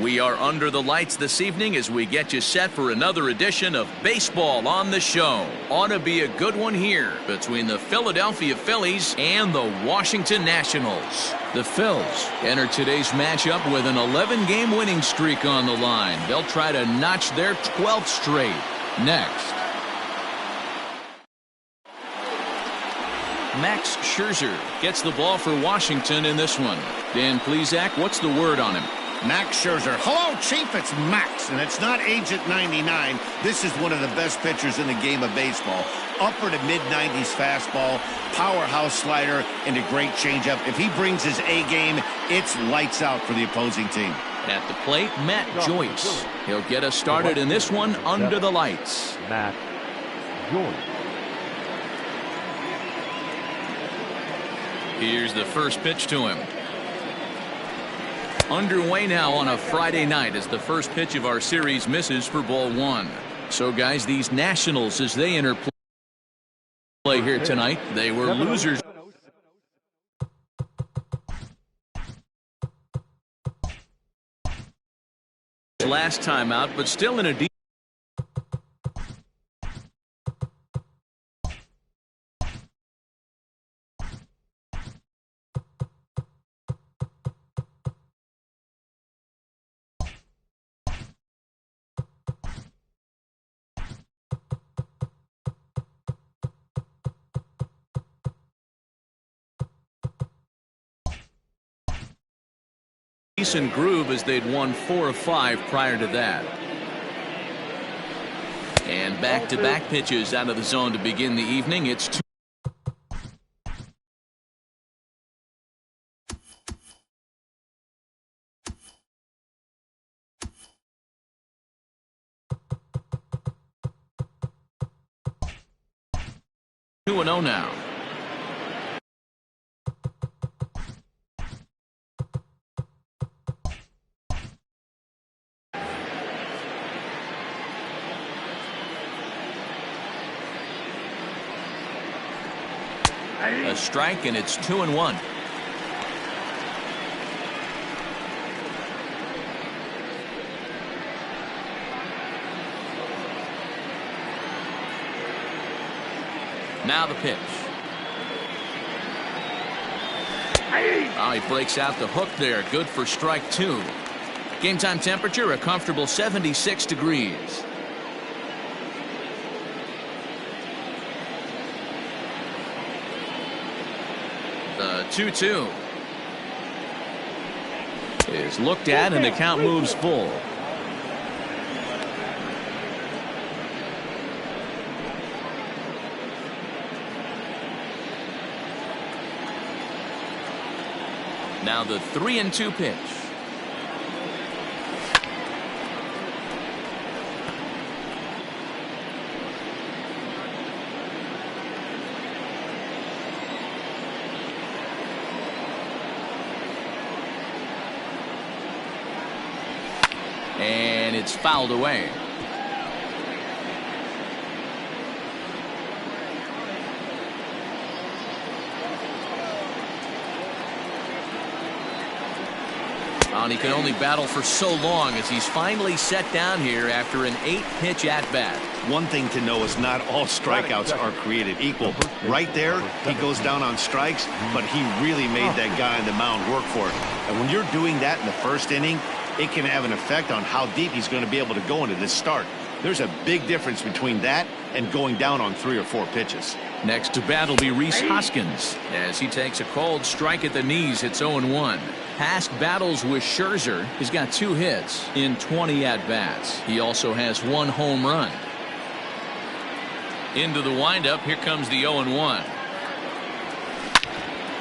We are under the lights this evening as we get you set for another edition of Baseball on the Show. Ought to be a good one here between the Philadelphia Phillies and the Washington Nationals. The Phils enter today's matchup with an 11-game winning streak on the line. They'll try to notch their 12th straight. Next. Max Scherzer gets the ball for Washington in this one. Dan Plesac, what's the word on him? Max Scherzer. Hello, Chief. It's Max, and it's not Agent 99. This is one of the best pitchers in the game of baseball. Upper to mid-90s fastball, powerhouse slider, and a great changeup. If he brings his A game, it's lights out for the opposing team. At the plate, Matt Joyce. He'll get us started in this one under the lights. Matt Joyce. Here's the first pitch to him. Underway now on a Friday night as the first pitch of our series misses for ball one. So, guys, these Nationals, as they enter play here tonight, they were losers last time out, but still in a deep. Decent groove as they'd won 4 of 5 prior to that. And back-to-back pitches out of the zone to begin the evening. It's 2. Two and 0 now. A strike, and it's 2-1. Now the pitch. Oh, he breaks out the hook there. Good for strike 2. Game time temperature, a comfortable 76 degrees. 2-2 is looked at, and the count moves full. Now the 3-2 pitch. And it's fouled away. And he can only battle for so long as he's finally set down here after an 8-pitch at-bat. One thing to know is not all strikeouts are created equal. Right there, he goes down on strikes, but he really made that guy on the mound work for it. And when you're doing that in the first inning, it can have an effect on how deep he's going to be able to go into this start. There's a big difference between that and going down on 3 or 4 pitches. Next to bat will be Rhys Hoskins as he takes a cold strike at the knees. It's 0-1. Past battles with Scherzer, he's got 2 hits in 20 at-bats. He also has 1 home run. Into the windup, here comes the 0-1.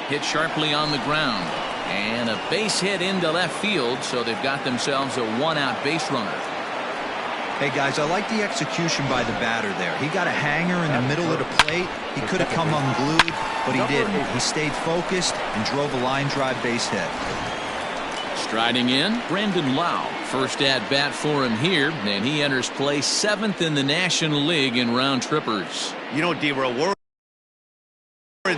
Hit sharply on the ground. And a base hit into left field, so they've got themselves a 1-out base runner. Hey, guys, I like the execution by the batter there. He got a hanger in the middle of the plate. He could have come unglued, but he didn't. He stayed focused and drove a line drive base hit. Striding in, Brandon Lau. First at-bat for him here, and he enters play 7th in the National League in round trippers. You know, D-Row, we're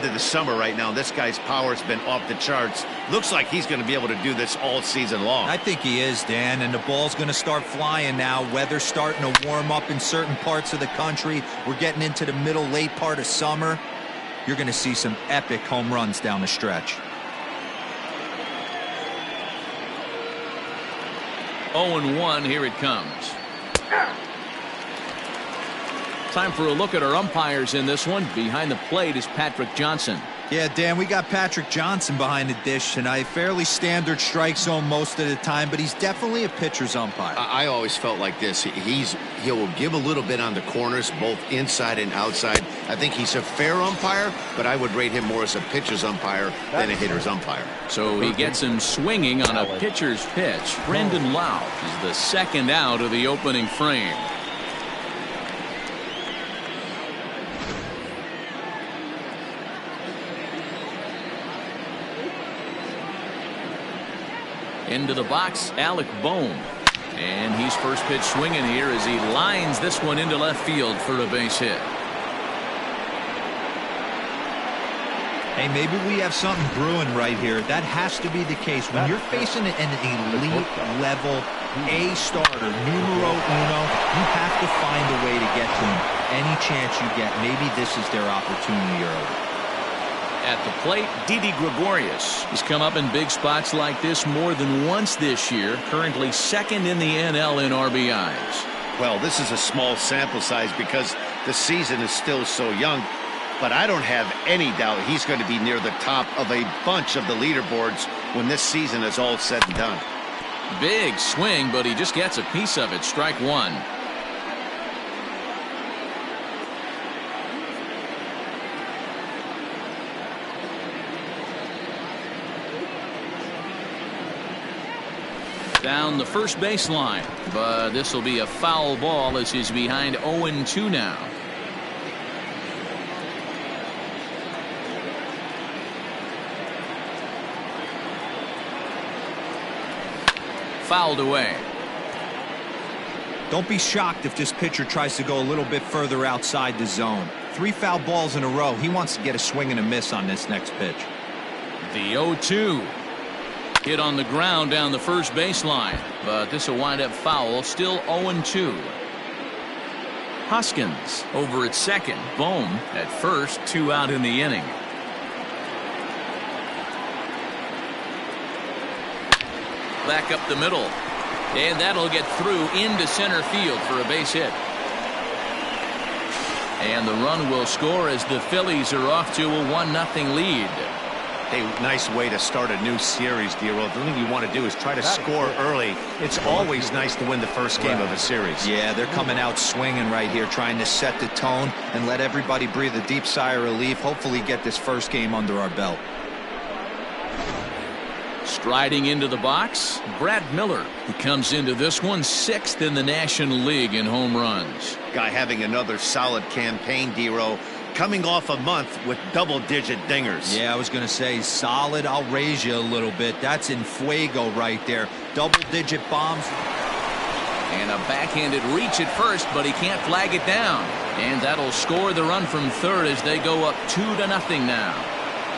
into the summer right now. This guy's power's been off the charts. Looks like he's going to be able to do this all season long. I think he is, Dan, and the ball's going to start flying now. Weather's starting to warm up in certain parts of the country. We're getting into the middle, late part of summer. You're going to see some epic home runs down the stretch. 0-1, here it comes. Time for a look at our umpires in this one. Behind the plate is Patrick Johnson. Yeah, Dan, we got Patrick Johnson behind the dish tonight. Fairly standard strike zone most of the time, but he's definitely a pitcher's umpire. I always felt like this. He'll give a little bit on the corners, both inside and outside. I think he's a fair umpire, but I would rate him more as a pitcher's umpire than a hitter's umpire. So he gets him swinging on a pitcher's pitch. Brendan Lau is the second out of the opening frame. Into the box, Alec Bohm. And he's first pitch swinging here as he lines this one into left field for a base hit. Hey, maybe we have something brewing right here. That has to be the case. When you're facing an elite level A starter, numero uno, you have to find a way to get to him. Any chance you get, maybe this is their opportunity early. At the plate, Didi Gregorius. He's come up in big spots like this more than once this year. Currently second in the NL in RBIs. Well, this is a small sample size because the season is still so young. But I don't have any doubt he's going to be near the top of a bunch of the leaderboards when this season is all said and done. Big swing, but he just gets a piece of it. Strike one. Down the first baseline, but this will be a foul ball as he's behind 0-2 now. Fouled away. Don't be shocked if this pitcher tries to go a little bit further outside the zone. 3 foul balls in a row. He wants to get a swing and a miss on this next pitch. The 0-2. Hit on the ground down the first baseline, but this will wind up foul. Still 0-2. Hoskins over at second. Bohm at first. 2 out in the inning. Back up the middle, and that'll get through into center field for a base hit. And the run will score as the Phillies are off to a 1-0 lead. Hey, nice way to start a new series, D-Roll. The thing you want to do is try to score early. It's always nice to win the first game of a series. Yeah, they're coming out swinging right here, trying to set the tone and let everybody breathe a deep sigh of relief. Hopefully get this first game under our belt. Striding into the box, Brad Miller, who comes into this one 6th in the National League in home runs. Guy having another solid campaign, D-Roll. Coming off a month with double-digit dingers. Yeah, I was going to say solid. I'll raise you a little bit. That's in fuego right there. Double-digit bombs. And a backhanded reach at first, but he can't flag it down. And that'll score the run from third as they go up 2-0 now.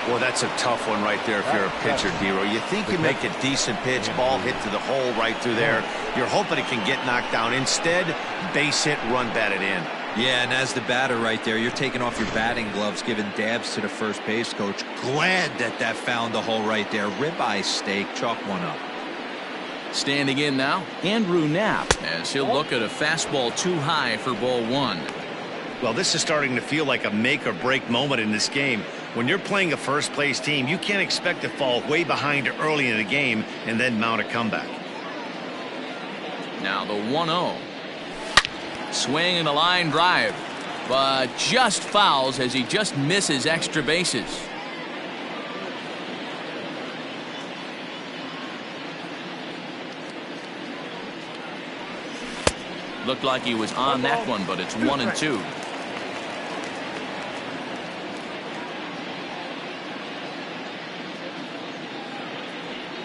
Well, that's a tough one right there if you're a pitcher, D-Roll. You think you make a decent pitch, ball hit to the hole right through there. You're hoping it can get knocked down. Instead, base hit, run batted in. Yeah, and as the batter right there, you're taking off your batting gloves, giving dabs to the first base coach. Glad that found the hole right there. Ribeye steak, chalk one up. Standing in now, Andrew Knapp, as he'll look at a fastball too high for ball 1. Well, this is starting to feel like a make-or-break moment in this game. When you're playing a first-place team, you can't expect to fall way behind early in the game and then mount a comeback. Now the 1-0. Swing and a line drive, but just fouls as he just misses extra bases. Looked like he was on that one, but it's 1-2.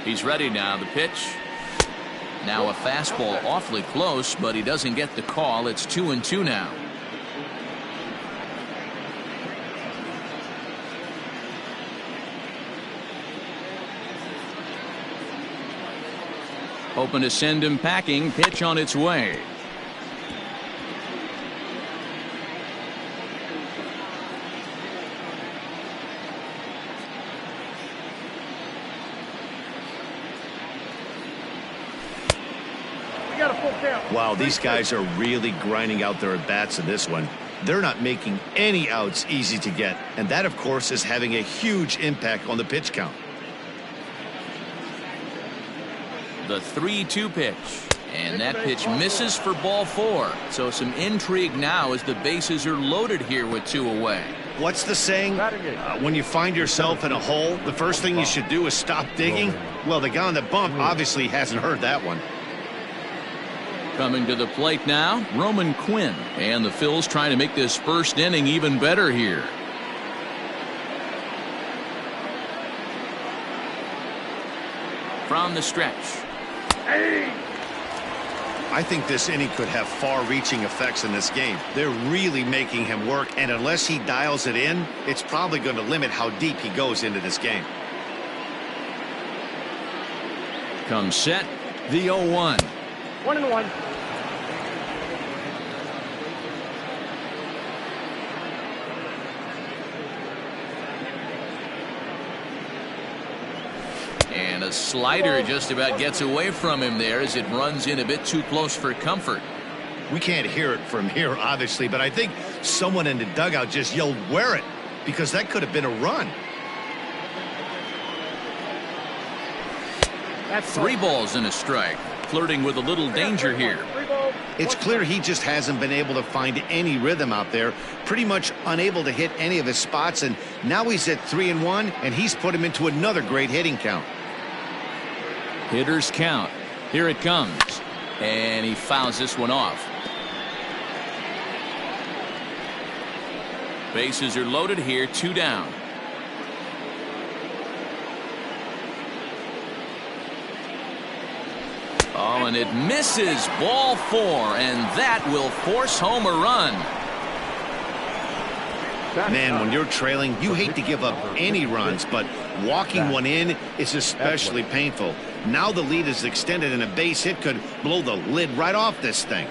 He's ready now. The pitch. Now a fastball awfully close, but he doesn't get the call. It's 2-2 now. Hoping to send him packing. Pitch on its way. Wow, these guys are really grinding out their at-bats in this one. They're not making any outs easy to get, and that, of course, is having a huge impact on the pitch count. The 3-2 pitch. And that pitch misses for ball 4. So some intrigue now as the bases are loaded here with 2 away. What's the saying? When you find yourself in a hole, the first thing you should do is stop digging. Well, the guy on the bump obviously hasn't heard that one. Coming to the plate now, Roman Quinn. And the Phils trying to make this first inning even better here. From the stretch. I think this inning could have far-reaching effects in this game. They're really making him work, and unless he dials it in, it's probably going to limit how deep he goes into this game. Comes set, the 0-1. 1-1. And a slider just about gets away from him there as it runs in a bit too close for comfort. We can't hear it from here, obviously, but I think someone in the dugout just yelled, "Wear it," because that could have been a run. That's 3 balls and a strike. Flirting with a little danger here. It's clear he just hasn't been able to find any rhythm out there, pretty much unable to hit any of his spots, and now he's at 3-1, and he's put him into another great hitting count. Hitters count. Here it comes. And he fouls this one off. Bases are loaded here, 2 down. Oh, and it misses. Ball 4, and that will force home a run. Man, when you're trailing, you hate to give up any runs, but walking one in is especially painful. Now the lead is extended, and a base hit could blow the lid right off this thing.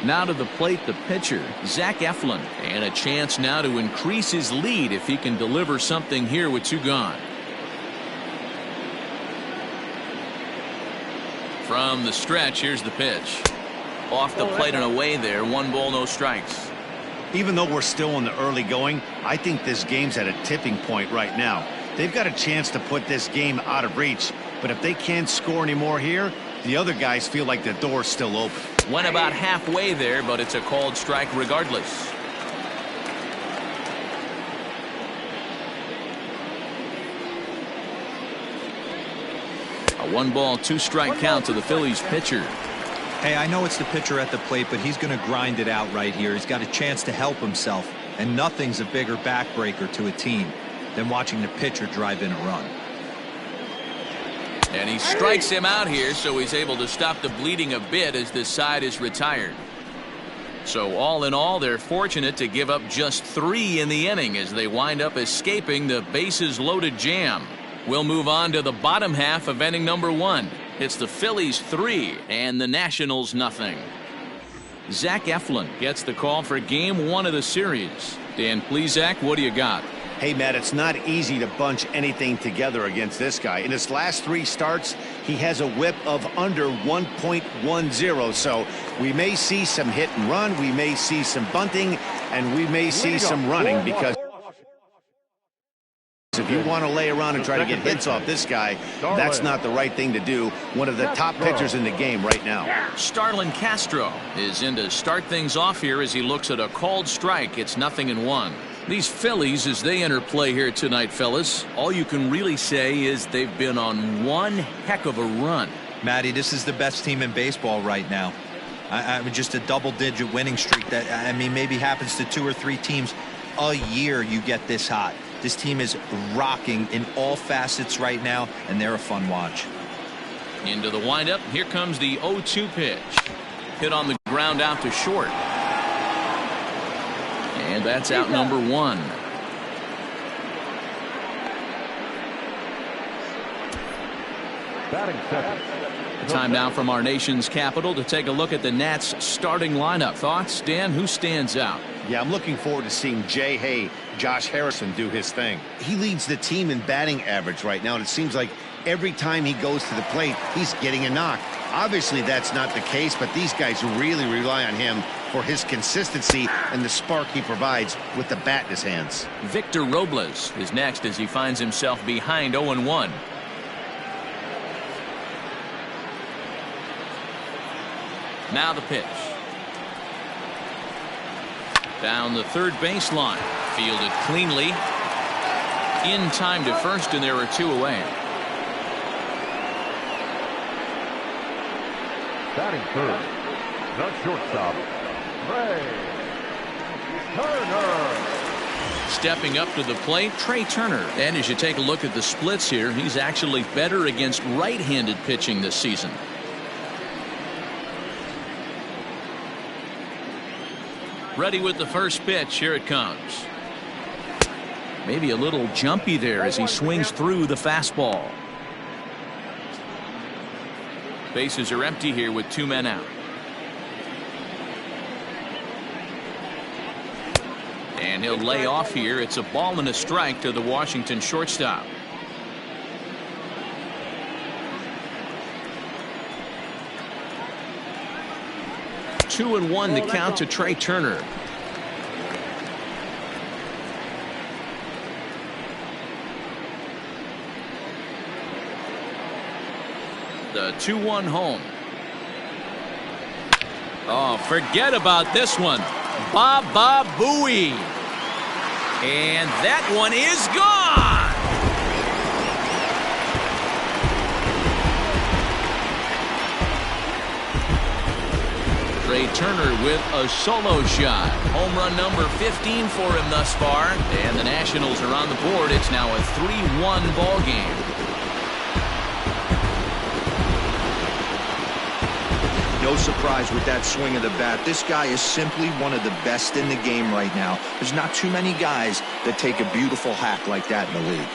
Now to the plate, the pitcher, Zach Eflin, and a chance now to increase his lead if he can deliver something here with 2 gone. From the stretch, here's the pitch. Off the plate and away there. 1 ball, no strikes. Even though we're still in the early going, I think this game's at a tipping point right now. They've got a chance to put this game out of reach, but if they can't score anymore here, the other guys feel like the door's still open. Went about halfway there, but it's a called strike regardless. A 1 ball, 2 strike count to the Phillies pitcher. Hey, I know it's the pitcher at the plate, but he's going to grind it out right here. He's got a chance to help himself, and nothing's a bigger backbreaker to a team than watching the pitcher drive in a run. And he strikes him out here, so he's able to stop the bleeding a bit as this side is retired. So all in all, they're fortunate to give up just 3 in the inning as they wind up escaping the bases loaded jam. We'll move on to the bottom half of inning number 1. It's the Phillies 3 and the Nationals nothing. Zach Eflin gets the call for game 1 of the series. Dan, please, Zach, what do you got? Hey, Matt, it's not easy to bunch anything together against this guy. In his last 3 starts, he has a whip of under 1.10. So we may see some hit and run, we may see some bunting, and we may see some running, because if you want to lay around and try to get hits off this guy, that's not the right thing to do. One of the top pitchers in the game right now. Starlin Castro is in to start things off here as he looks at a called strike. It's 0-1. These Phillies, as they enter play here tonight, fellas, all you can really say is they've been on one heck of a run. Matty, this is the best team in baseball right now. I mean, just a double-digit winning streak that, I mean, maybe happens to 2 or 3 teams a year. You get this hot. This team is rocking in all facets right now, and they're a fun watch. Into the windup. Here comes the 0-2 pitch. Hit on the ground out to short. And that's out number 1. Batting second. Time now from our nation's capital to take a look at the Nats starting lineup. Thoughts, Dan? Who stands out? Yeah, I'm looking forward to seeing Jay Hay, Josh Harrison do his thing. He leads the team in batting average right now, and it seems like every time he goes to the plate, he's getting a knock. Obviously, that's not the case, but these guys really rely on him for his consistency and the spark he provides with the bat in his hands. Victor Robles is next as he finds himself behind 0-1. Now the pitch. Down the third baseline. Fielded cleanly. In time to first, and there are 2 away. Batting third, the shortstop, Trey Turner. Stepping up to the plate, Trey Turner. And as you take a look at the splits here, he's actually better against right-handed pitching this season. Ready with the first pitch. Here it comes. Maybe a little jumpy there as he swings through the fastball. Bases are empty here with 2 men out. And he'll lay off here. It's a ball and a strike to the Washington shortstop. Two and one to count to Trey Turner. The 2-1 home. Oh, forget about this one. Baba Booey. And that one is gone. Trey Turner with a solo shot. Home run number 15 for him thus far. And the Nationals are on the board. It's now a 3-1 ball game. No surprise with that swing of the bat. This guy is simply one of the best in the game right now. There's not too many guys that take a beautiful hack like that in the league.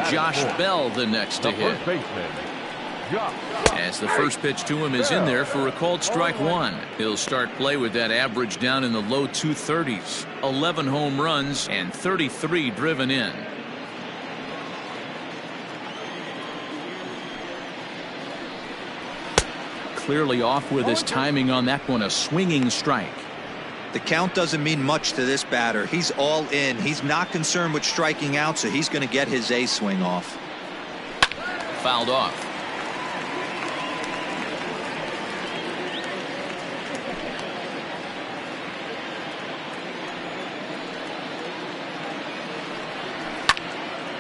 Josh Bell the next to hit. As the first pitch to him is in there for a called strike 1. He'll start play with that average down in the low 230s. 11 home runs and 33 driven in. Clearly off with his timing on that one. A swinging strike. The count doesn't mean much to this batter. He's all in. He's not concerned with striking out, so he's going to get his A swing off. Fouled off.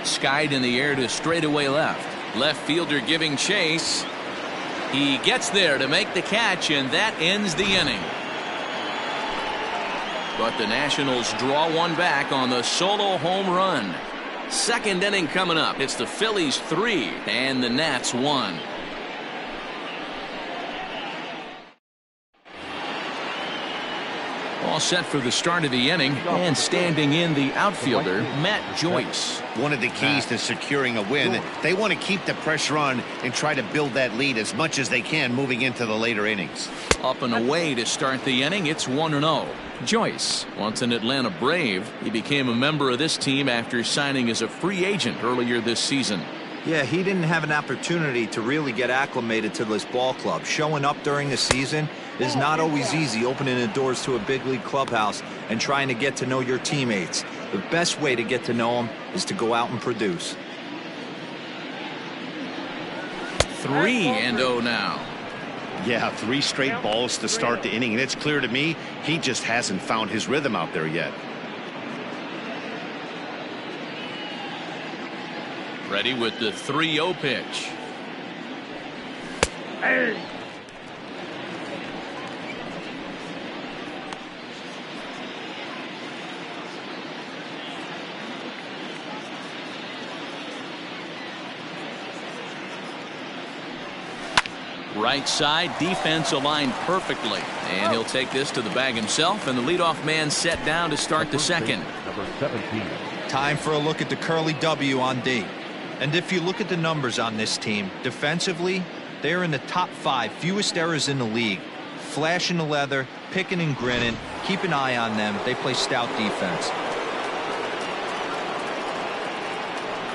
Skied in the air to straightaway left. Left fielder giving chase. He gets there to make the catch, and that ends the inning. But the Nationals draw one back on the solo home run. Second inning coming up. It's the Phillies 3 and the Nats 1. All set for the start of the inning, and standing in the outfielder, Matt Joyce. One of the keys to securing a win, they want to keep the pressure on and try to build that lead as much as they can moving into the later innings. Up and away to start the inning. It's 1-0. Joyce, once an Atlanta Brave, he became a member of this team after signing as a free agent earlier this season. Yeah, he didn't have an opportunity to really get acclimated to this ball club. Showing up during the season is not always easy, opening the doors to a big league clubhouse and trying to get to know your teammates. The best way to get to know them is to go out and produce. 3-0 now. Yeah, 3 straight balls to start the inning, and it's clear to me he just hasn't found his rhythm out there yet. Ready with the 3-0 pitch. Hey. Right side, defense aligned perfectly. And he'll take this to the bag himself, and the leadoff man set down to start the second. Number 17. Time for a look at the curly W on D. And if you look at the numbers on this team, defensively, they're in the top 5 fewest errors in the league. Flashing the leather, picking and grinning. Keep an eye on them. They play stout defense.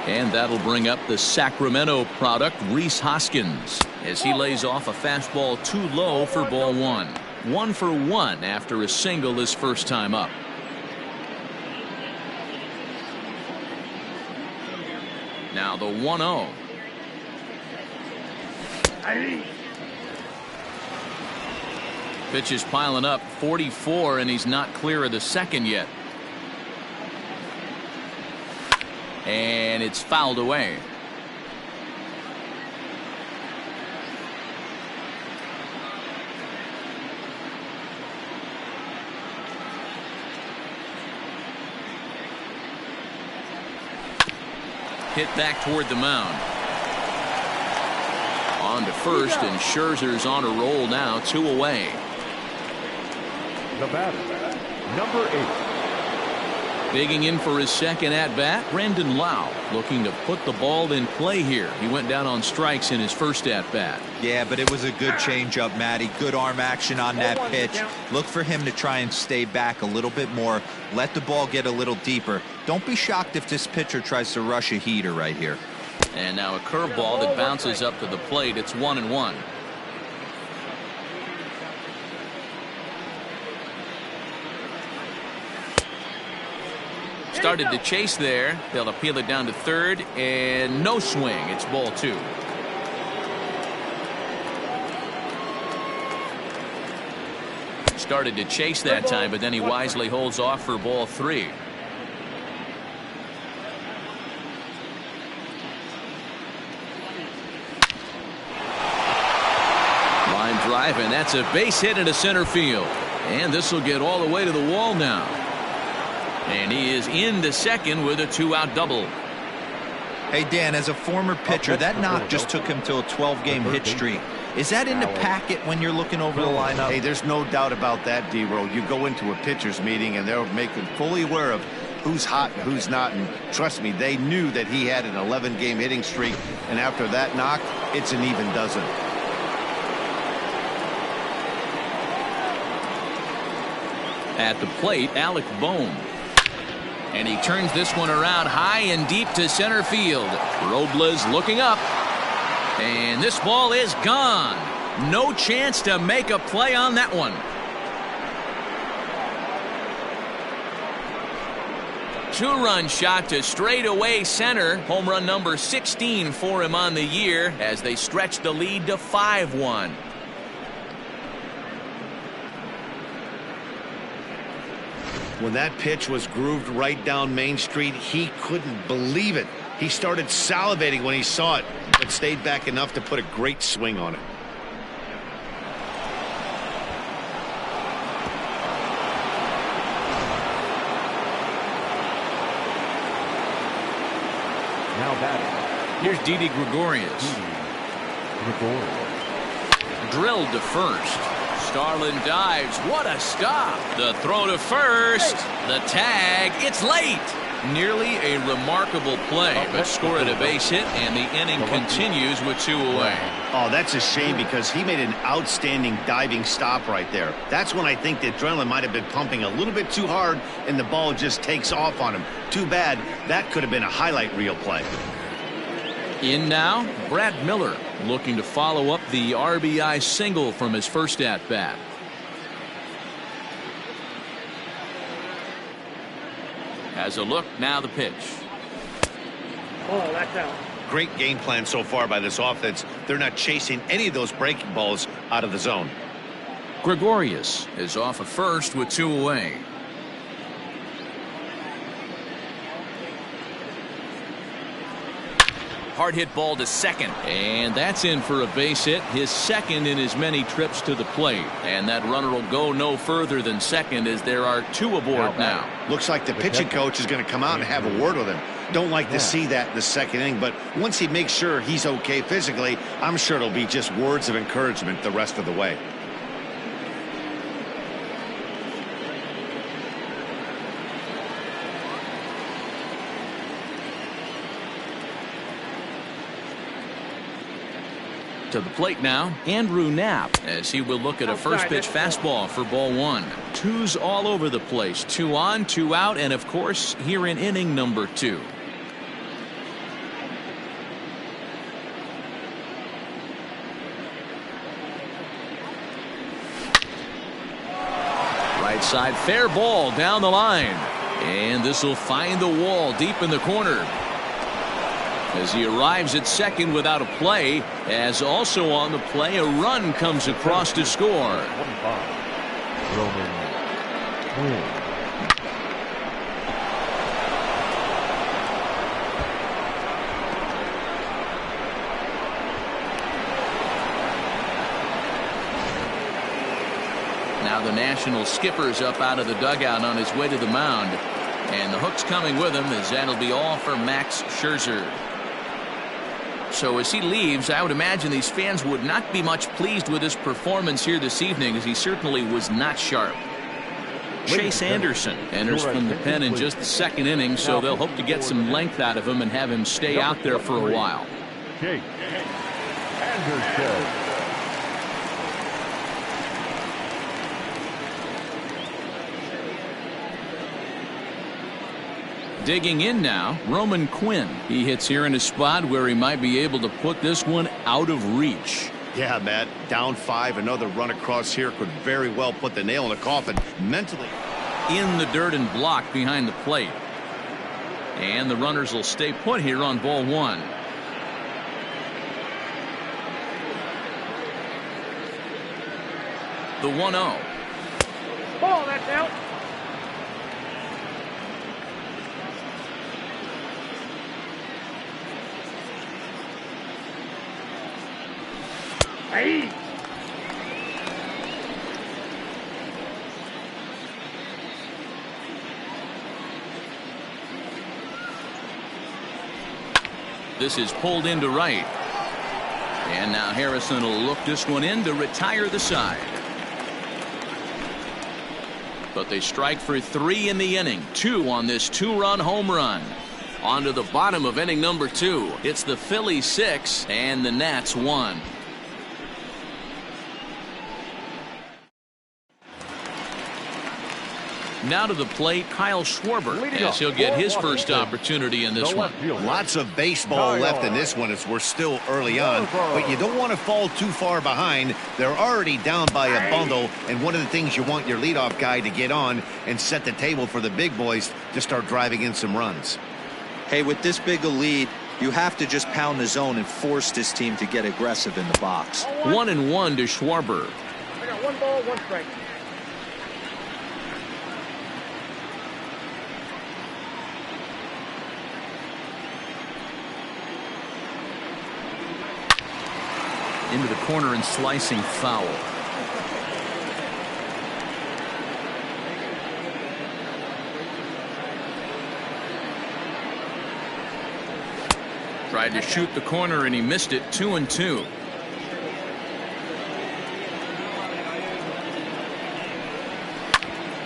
And that'll bring up the Sacramento product, Rhys Hoskins, as he lays off a fastball too low for ball 1. 1 for 1 after a single his first time up. Now the 1-0. Pitch is piling up, 44, and he's not clear of the second yet. And it's fouled away. Hit back toward the mound. On to first, and Scherzer's on a roll now, 2 away. The batter, number 8. Digging in for his second at-bat, Brandon Lau, looking to put the ball in play here. He went down on strikes in his first at-bat. Yeah, but it was a good changeup, Matty. Good arm action on that pitch. Look for him to try and stay back a little bit more. Let the ball get a little deeper. Don't be shocked if this pitcher tries to rush a heater right here. And now a curveball that bounces up to the plate. It's 1-1. Started to chase there. They'll appeal it down to third, and no swing. It's ball 2. Started to chase that time, but then he wisely holds off for ball 3. Line drive, and that's a base hit into center field. And this will get all the way to the wall now. And he is into second with a 2-out double. Hey, Dan, as a former pitcher, that knock just took him to a 12-game hit streak. Is that in the packet when you're looking over the lineup? Hey, there's no doubt about that, D-Row. You go into a pitcher's meeting, and they'll make them fully aware of who's hot and who's not. And trust me, they knew that he had an 11-game hitting streak. And after that knock, it's an even dozen. At the plate, Alec Bohm. And he turns this one around high and deep to center field. Robles looking up. And this ball is gone. No chance to make a play on that one. Two-run shot to straightaway center. Home run number 16 for him on the year as they stretch the lead to 5-1. When that pitch was grooved right down Main Street, he couldn't believe it. He started salivating when he saw it, but stayed back enough to put a great swing on it. Now batting. Here's Didi Gregorius. Drilled to first. Starlin dives. What a stop. The throw to first. The tag. It's late. Nearly a remarkable play, but scored a base hit, and the inning continues with 2 away. Oh, that's a shame because he made an outstanding diving stop right there. That's when I think the adrenaline might have been pumping a little bit too hard, and the ball just takes off on him. Too bad. That could have been a highlight reel play. In now, Brad Miller looking to follow up the RBI single from his first at-bat. Has a look, now the pitch. Oh, that's out. Great game plan so far by this offense. They're not chasing any of those breaking balls out of the zone. Gregorius is off at first with 2 away. Hard hit ball to second, and that's in for a base hit, his second in his many trips to the plate. And that runner will go no further than second as there are 2 aboard now. Looks like the pitching coach is going to come out and have a word with him. Don't like to see that in the second inning, but once he makes sure he's okay physically, I'm sure it'll be just words of encouragement the rest of the way. To the plate now, Andrew Knapp, as he will look at a first pitch fastball for ball one. Twos all over the place. 2 on, 2 out, and of course, here in inning number 2. Right side, fair ball down the line. And this will find the wall deep in the corner. As he arrives at second without a play, as also on the play, a run comes across to score. 25, Roman Quinn. Now the National skipper's up out of the dugout on his way to the mound. And the hook's coming with him, as that'll be all for Max Scherzer. So as he leaves, I would imagine these fans would not be much pleased with his performance here this evening, as he certainly was not sharp. Chase Anderson enters from the pen in just the second inning, so they'll hope to get some length out of him and have him stay out there for a while. Chase Anderson. Digging in now, Roman Quinn. He hits here in a spot where he might be able to put this one out of reach. Yeah, Matt, down 5, another run across here could very well put the nail in the coffin mentally. In the dirt and blocked behind the plate. And the runners will stay put here on ball one. The 1-0. Ball, that's out. Hey. This is pulled into right. And now Harrison will look this one in to retire the side. But they strike for 3 in the inning. 2 on this 2-run home run. On to the bottom of inning number 2. It's the Phillies 6 and the Nats 1. Now to the plate, Kyle Schwarber, as he'll get his first opportunity in this one. Lots of baseball left in this one as we're still early on, but you don't want to fall too far behind. They're already down by a bundle, and one of the things you want your leadoff guy to get on and set the table for the big boys to start driving in some runs. Hey, with this big a lead, you have to just pound the zone and force this team to get aggressive in the box. 1-1 to Schwarber. I got 1 ball, 1 strike. Into the corner and slicing foul. Tried to shoot the corner and he missed it. 2-2.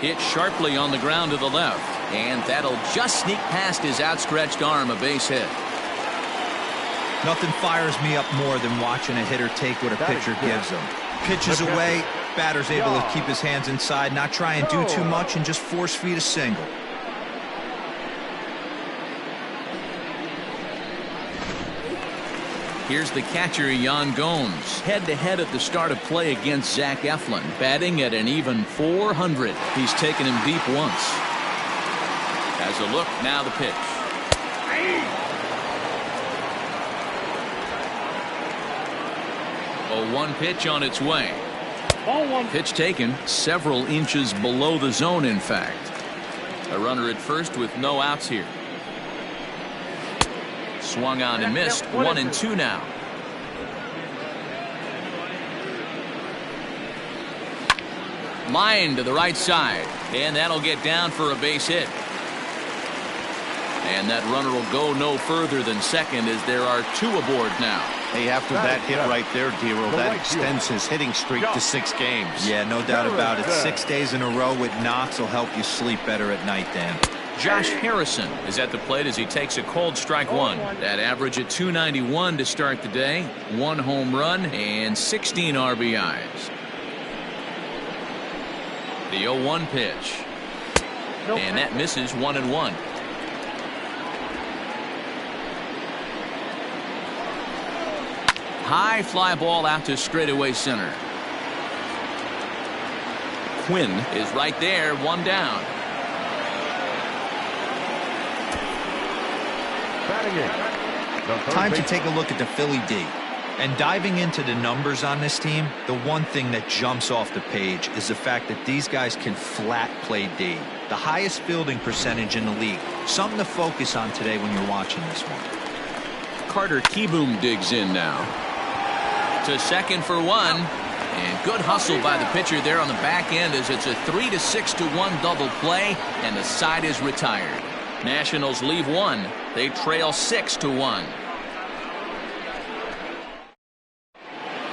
Hit sharply on the ground to the left, and that'll just sneak past his outstretched arm. A base hit. Nothing fires me up more than watching a hitter take what a pitcher gives them. Pitches away, batter's able to keep his hands inside, not try and do too much, and just force feed a single. Here's the catcher, Yan Gomes, head-to-head at the start of play against Zach Eflin, batting at an even .400. He's taken him deep once. Has a look, now the pitch. A 1 pitch on its way. Ball 1. Pitch taken several inches below the zone, in fact. A runner at first with no outs here. Swung on and missed. 1-2 now. Line to the right side, and that'll get down for a base hit. And that runner will go no further than second as there are 2 aboard now. Hey, after that hit right there, Dero, that extends his hitting streak to 6 games. Yeah, no doubt about it. 6 days in a row with knocks will help you sleep better at night, Dan. Josh Harrison is at the plate as he takes a cold strike 1. That average at .291 to start the day. 1 home run and 16 RBIs. The 0-1 pitch. And that misses 1-1. High fly ball out to straightaway center. Quinn is right there, 1 down. Time to take a look at the Philly D. And diving into the numbers on this team, the one thing that jumps off the page is the fact that these guys can flat play D. The highest fielding percentage in the league. Something to focus on today when you're watching this one. Carter Kieboom digs in now. To second for 1. And good hustle by the pitcher there on the back end as it's a 3 to 6 to 1 double play, and the side is retired. Nationals leave 1. They trail 6 to 1.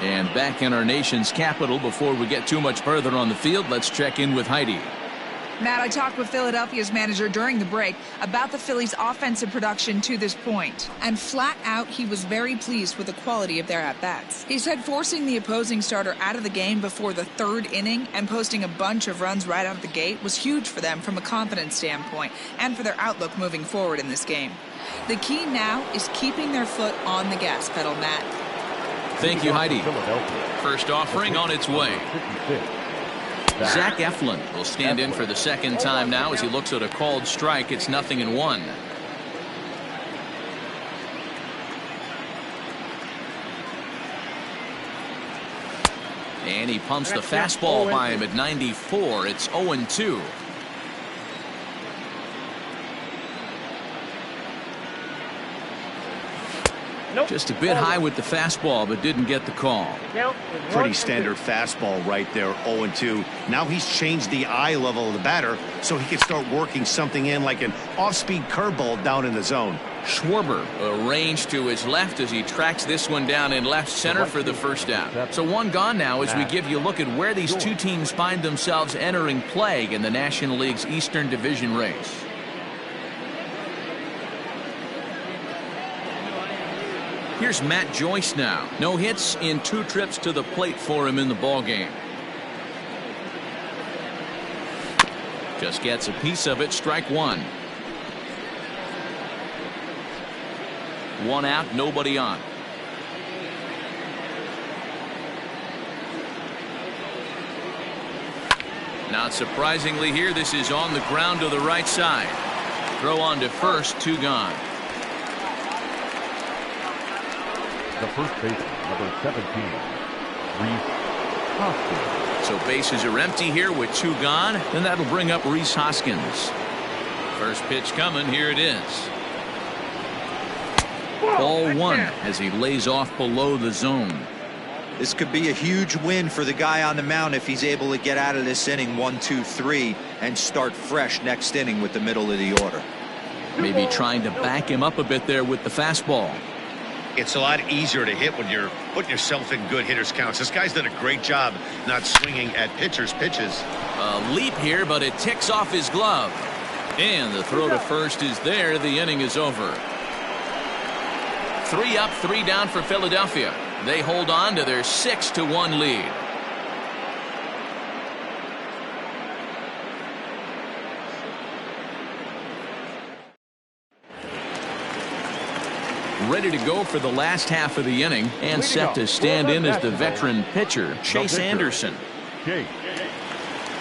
And back in our nation's capital, before we get too much further on the field, let's check in with Heidi. Matt, I talked with Philadelphia's manager during the break about the Phillies' offensive production to this point. And flat out, he was very pleased with the quality of their at-bats. He said forcing the opposing starter out of the game before the 3rd inning and posting a bunch of runs right out of the gate was huge for them from a confidence standpoint and for their outlook moving forward in this game. The key now is keeping their foot on the gas pedal, Matt. Thank you, Heidi. First offering on its way. Zach Eflin will stand in for the 2nd time now as he looks at a called strike. It's 0-1. And he pumps the fastball by him at 94. It's 0-2. Just a bit high with the fastball, but didn't get the call. Pretty standard fastball right there, 0-2. Now he's changed the eye level of the batter so he can start working something in like an off-speed curveball down in the zone. Schwarber arranged to his left as he tracks this one down in left center for the first out. So 1 gone now as we give you a look at where these 2 teams find themselves entering play in the National League's Eastern Division race. Here's Matt Joyce now. No hits in 2 trips to the plate for him in the ballgame. Just gets a piece of it. Strike 1. 1 out, nobody on. Not surprisingly here, this is on the ground to the right side. Throw on to first, 2 gone. The first baseman, number 17, Rhys Hoskins. So bases are empty here with 2 gone, and that'll bring up Rhys Hoskins. First pitch coming, here it is. Ball 1 as he lays off below the zone. This could be a huge win for the guy on the mound if he's able to get out of this inning 1, 2, 3 and start fresh next inning with the middle of the order. Maybe trying to back him up a bit there with the fastball. It's a lot easier to hit when you're putting yourself in good hitters counts. This guy's done a great job not swinging at pitchers' pitches. A leap here, but it ticks off his glove. And the throw to first is there. The inning is over. 3 up, 3 down for Philadelphia. They hold on to their 6-1 lead. Ready to go for the last half of the inning and set to stand in as the veteran pitcher, Chase Anderson. Chase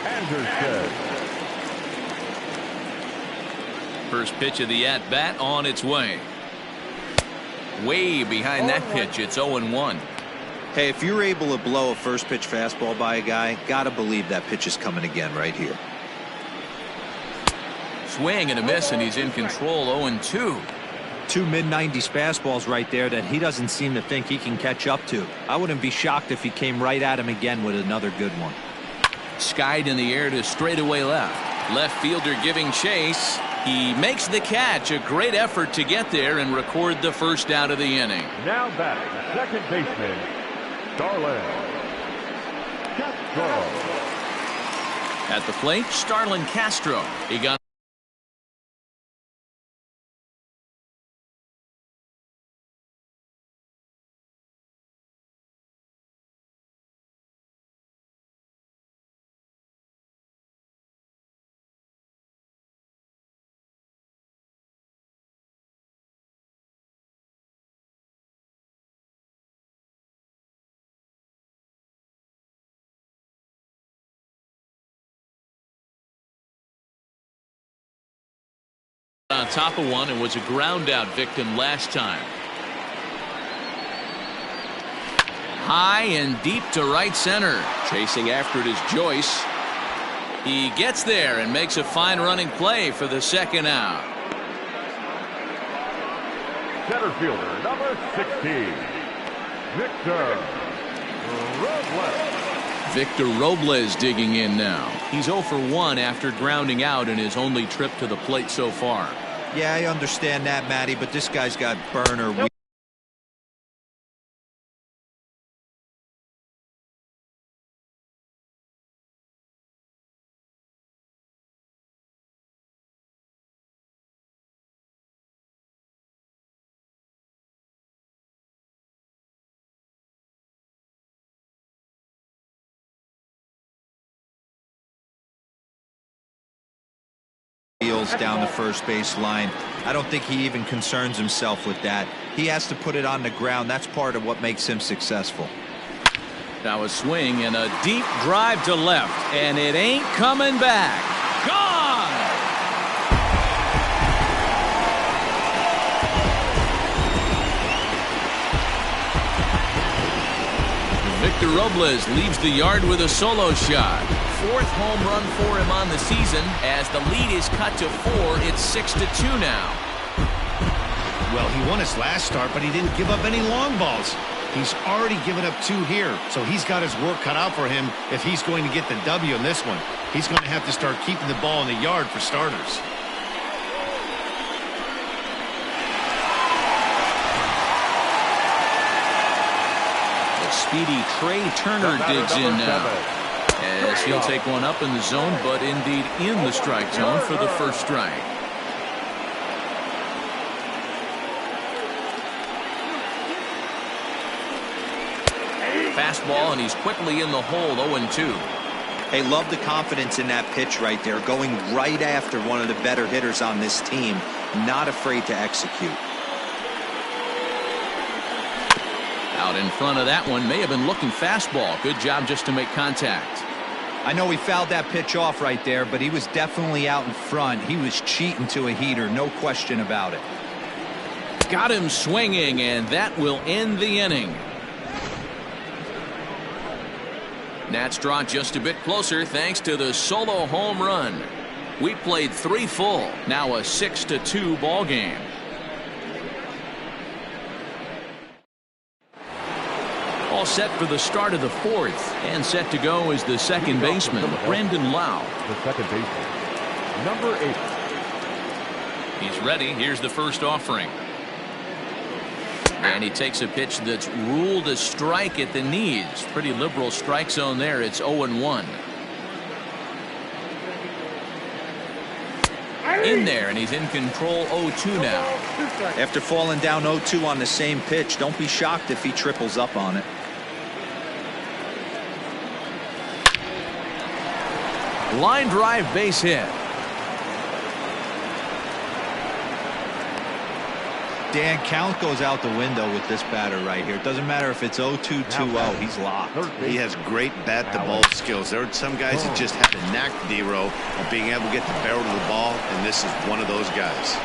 Anderson. First pitch of the at-bat on its way. Way behind that pitch, it's 0-1. Hey, if you're able to blow a first pitch fastball by a guy, gotta believe that pitch is coming again right here. Swing and a miss, and he's in control. 0-2. 2 mid-90s fastballs right there that he doesn't seem to think he can catch up to. I wouldn't be shocked if he came right at him again with another good one. Skied in the air to straightaway left. Left fielder giving chase. He makes the catch. A great effort to get there and record the first out of the inning. Now batting, second baseman, Starlin Castro. At the plate, Starlin Castro. He got on top of one and was a ground out victim last time. High and deep to right center. Chasing after it is Joyce. He gets there and makes a fine running play for the second out. Center fielder, number 16, Victor Robles. Victor Robles digging in now. He's 0 for 1 after grounding out in his only trip to the plate so far. Yeah, I understand that, Matty, but this guy's got burner. Down the first base line. I don't think he even concerns himself with that. He has to put it on the ground. That's part of what makes him successful. Now a swing and a deep drive to left, and it ain't coming back. Gone! Victor Robles leaves the yard with a solo shot. 4th home run for him on the season. As the lead is cut to 4, it's 6-2 now. Well, he won his last start, but he didn't give up any long balls. He's already given up 2 here, so he's got his work cut out for him if he's going to get the W in this one. He's going to have to start keeping the ball in the yard for starters. The speedy Trey Turner digs in now. As he'll take one up in the zone, but indeed in the strike zone for the first strike. Fastball, and he's quickly in the hole, 0-2. Hey, love the confidence in that pitch right there, going right after one of the better hitters on this team, not afraid to execute. Out in front of that one, may have been looking fastball. Good job just to make contact. I know he fouled that pitch off right there, but he was definitely out in front. He was cheating to a heater, no question about it. Got him swinging, and that will end the inning. Nats draw just a bit closer thanks to the solo home run. We played 3 full, now a 6-2 ball game. All set for the start of the 4th, and set to go is the second baseman, Brandon Lau. The second baseman, number 8. He's ready. Here's the first offering. And he takes a pitch that's ruled a strike at the knees. Pretty liberal strike zone there. It's 0-1. In there, and he's in control. 0-2 now. After falling down 0-2 on the same pitch, don't be shocked if he triples up on it. Line drive, base hit. Dan, count goes out the window with this batter right here. It doesn't matter if it's 0-2, 2-0. He's locked. He has great bat-to-ball skills. There are some guys that just have a knack, D-Row, of being able to get the barrel to the ball, and this is one of those guys.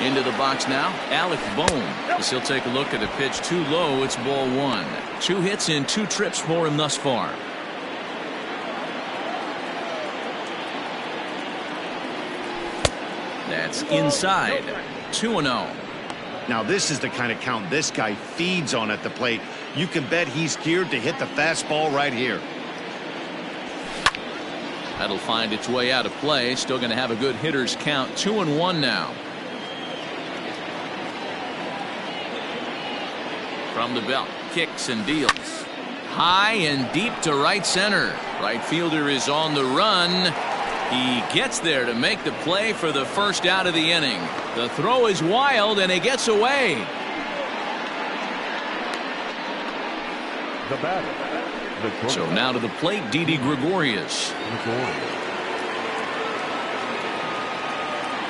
Into the box now, Alec Bohm. As he'll take a look at a pitch too low. It's ball 1. 2 hits and 2 trips for him thus far. That's inside. 2-0. Now this is the kind of count this guy feeds on at the plate. You can bet he's geared to hit the fastball right here. That'll find its way out of play. Still going to have a good hitter's count. 2-1 now. From the belt, kicks and deals. High and deep to right center. Right fielder is on the run. He gets there to make the play for the first out of the inning. The throw is wild and he gets away. The batter. So now to the plate, Didi Gregorius.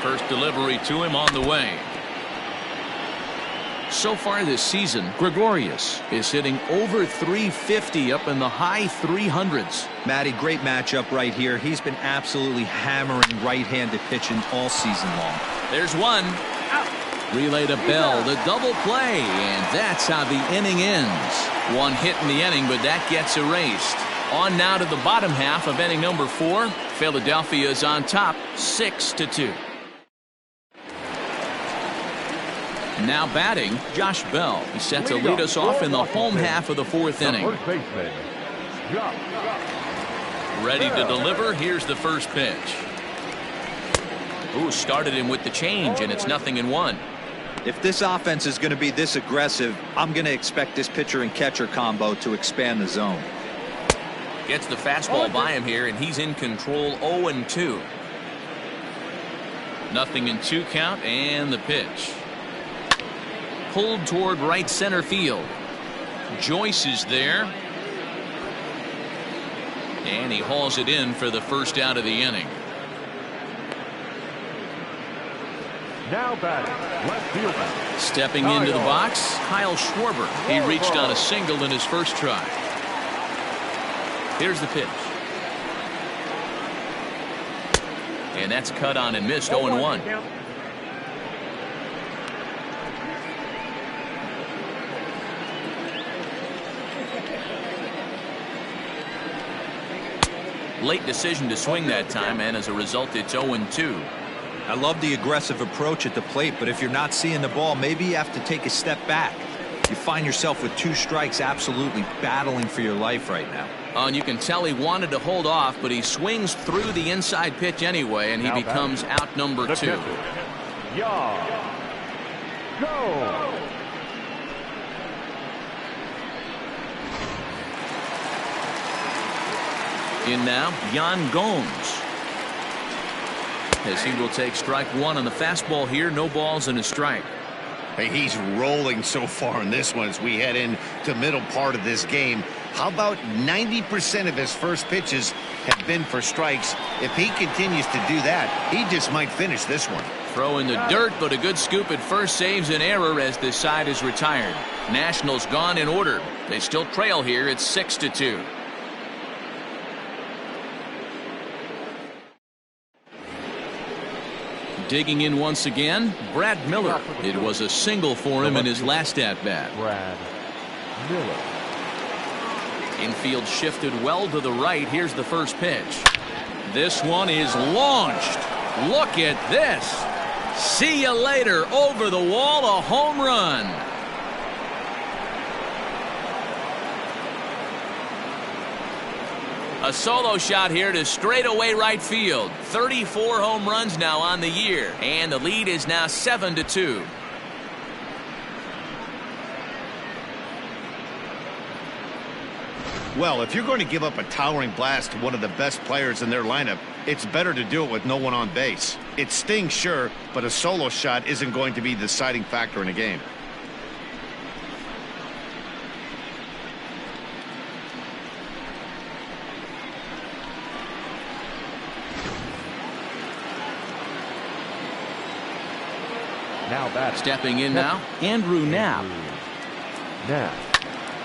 First delivery to him on the way. So far this season, Gregorius is hitting over 350 up in the high 300s. Matty, great matchup right here. He's been absolutely hammering right-handed pitching all season long. There's one. Relay to Bell, the double play, and that's how the inning ends. One hit in the inning, but that gets erased. On now to the bottom half of inning number 4. Philadelphia is on top, 6-2. Now batting, Josh Bell. He's set to lead us off in the home half of the 4th inning. Ready to deliver. Here's the first pitch. Ooh, started him with the change, and it's 0-1. If this offense is going to be this aggressive, I'm going to expect this pitcher and catcher combo to expand the zone. Gets the fastball by him here, and he's in control. 0-2. 0-2 count, and the pitch. Pulled toward right center field. Joyce is there. And he hauls it in for the first out of the inning. Now batting, left fielder. Stepping into the box, Kyle Schwarber. He reached on a single in his first try. Here's the pitch. And that's cut on and missed. 0-1. Late decision to swing that time, and as a result, it's 0-2. I love the aggressive approach at the plate, but if you're not seeing the ball, maybe you have to take a step back. You find yourself with 2 strikes, absolutely battling for your life right now. And you can tell he wanted to hold off, but he swings through the inside pitch anyway, and he becomes out number 2. Go. In now, Yan Gomes. As he will take strike 1 on the fastball here. No balls and a strike. Hey, he's rolling so far in this one as we head into middle part of this game. How about 90% of his first pitches have been for strikes? If he continues to do that, he just might finish this one. Throw in the dirt, but a good scoop at first saves an error as this side is retired. Nationals gone in order. They still trail here. It's 6-2. Digging in once again, Brad Miller. It was a single for him in his last at-bat. Brad Miller. Infield shifted well to the right. Here's the first pitch. This one is launched. Look at this. See you later. Over the wall, a home run. A solo shot here to straightaway right field. 34 home runs now on the year, and the lead is now 7-2. Well, if you're going to give up a towering blast to one of the best players in their lineup, it's better to do it with no one on base. It stings, sure, but a solo shot isn't going to be the deciding factor in a game. Stepping in now, Andrew Knapp. Knapp.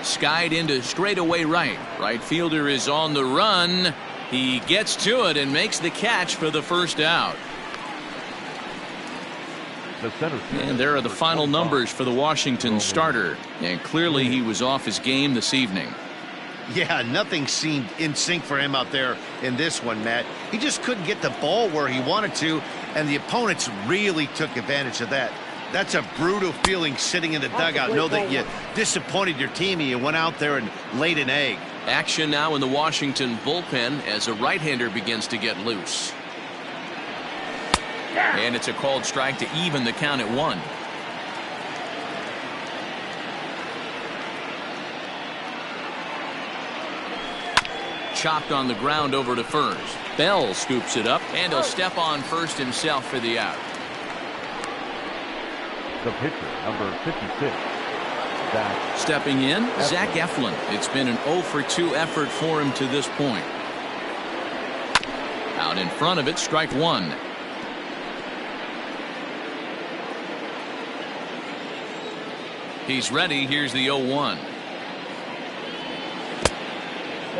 Skied into straightaway right. Right fielder is on the run. He gets to it and makes the catch for the first out. And there are the final numbers for the Washington starter. And clearly he was off his game this evening. Yeah, nothing seemed in sync for him out there in this one, Matt. He just couldn't get the ball where he wanted to, and the opponents really took advantage of that. That's a brutal feeling sitting in the dugout. Know that you disappointed your team and you went out there and laid an egg. Action now in the Washington bullpen as a right-hander begins to get loose. And it's a called strike to even the count at 1. Chopped on the ground over to first. Bell scoops it up, and he'll step on first himself for the out. The pitcher, number 56. Stepping in, Zach Eflin. It's been an 0 for 2 effort for him to this point. Out in front of it, strike 1. He's ready. Here's the 0-1.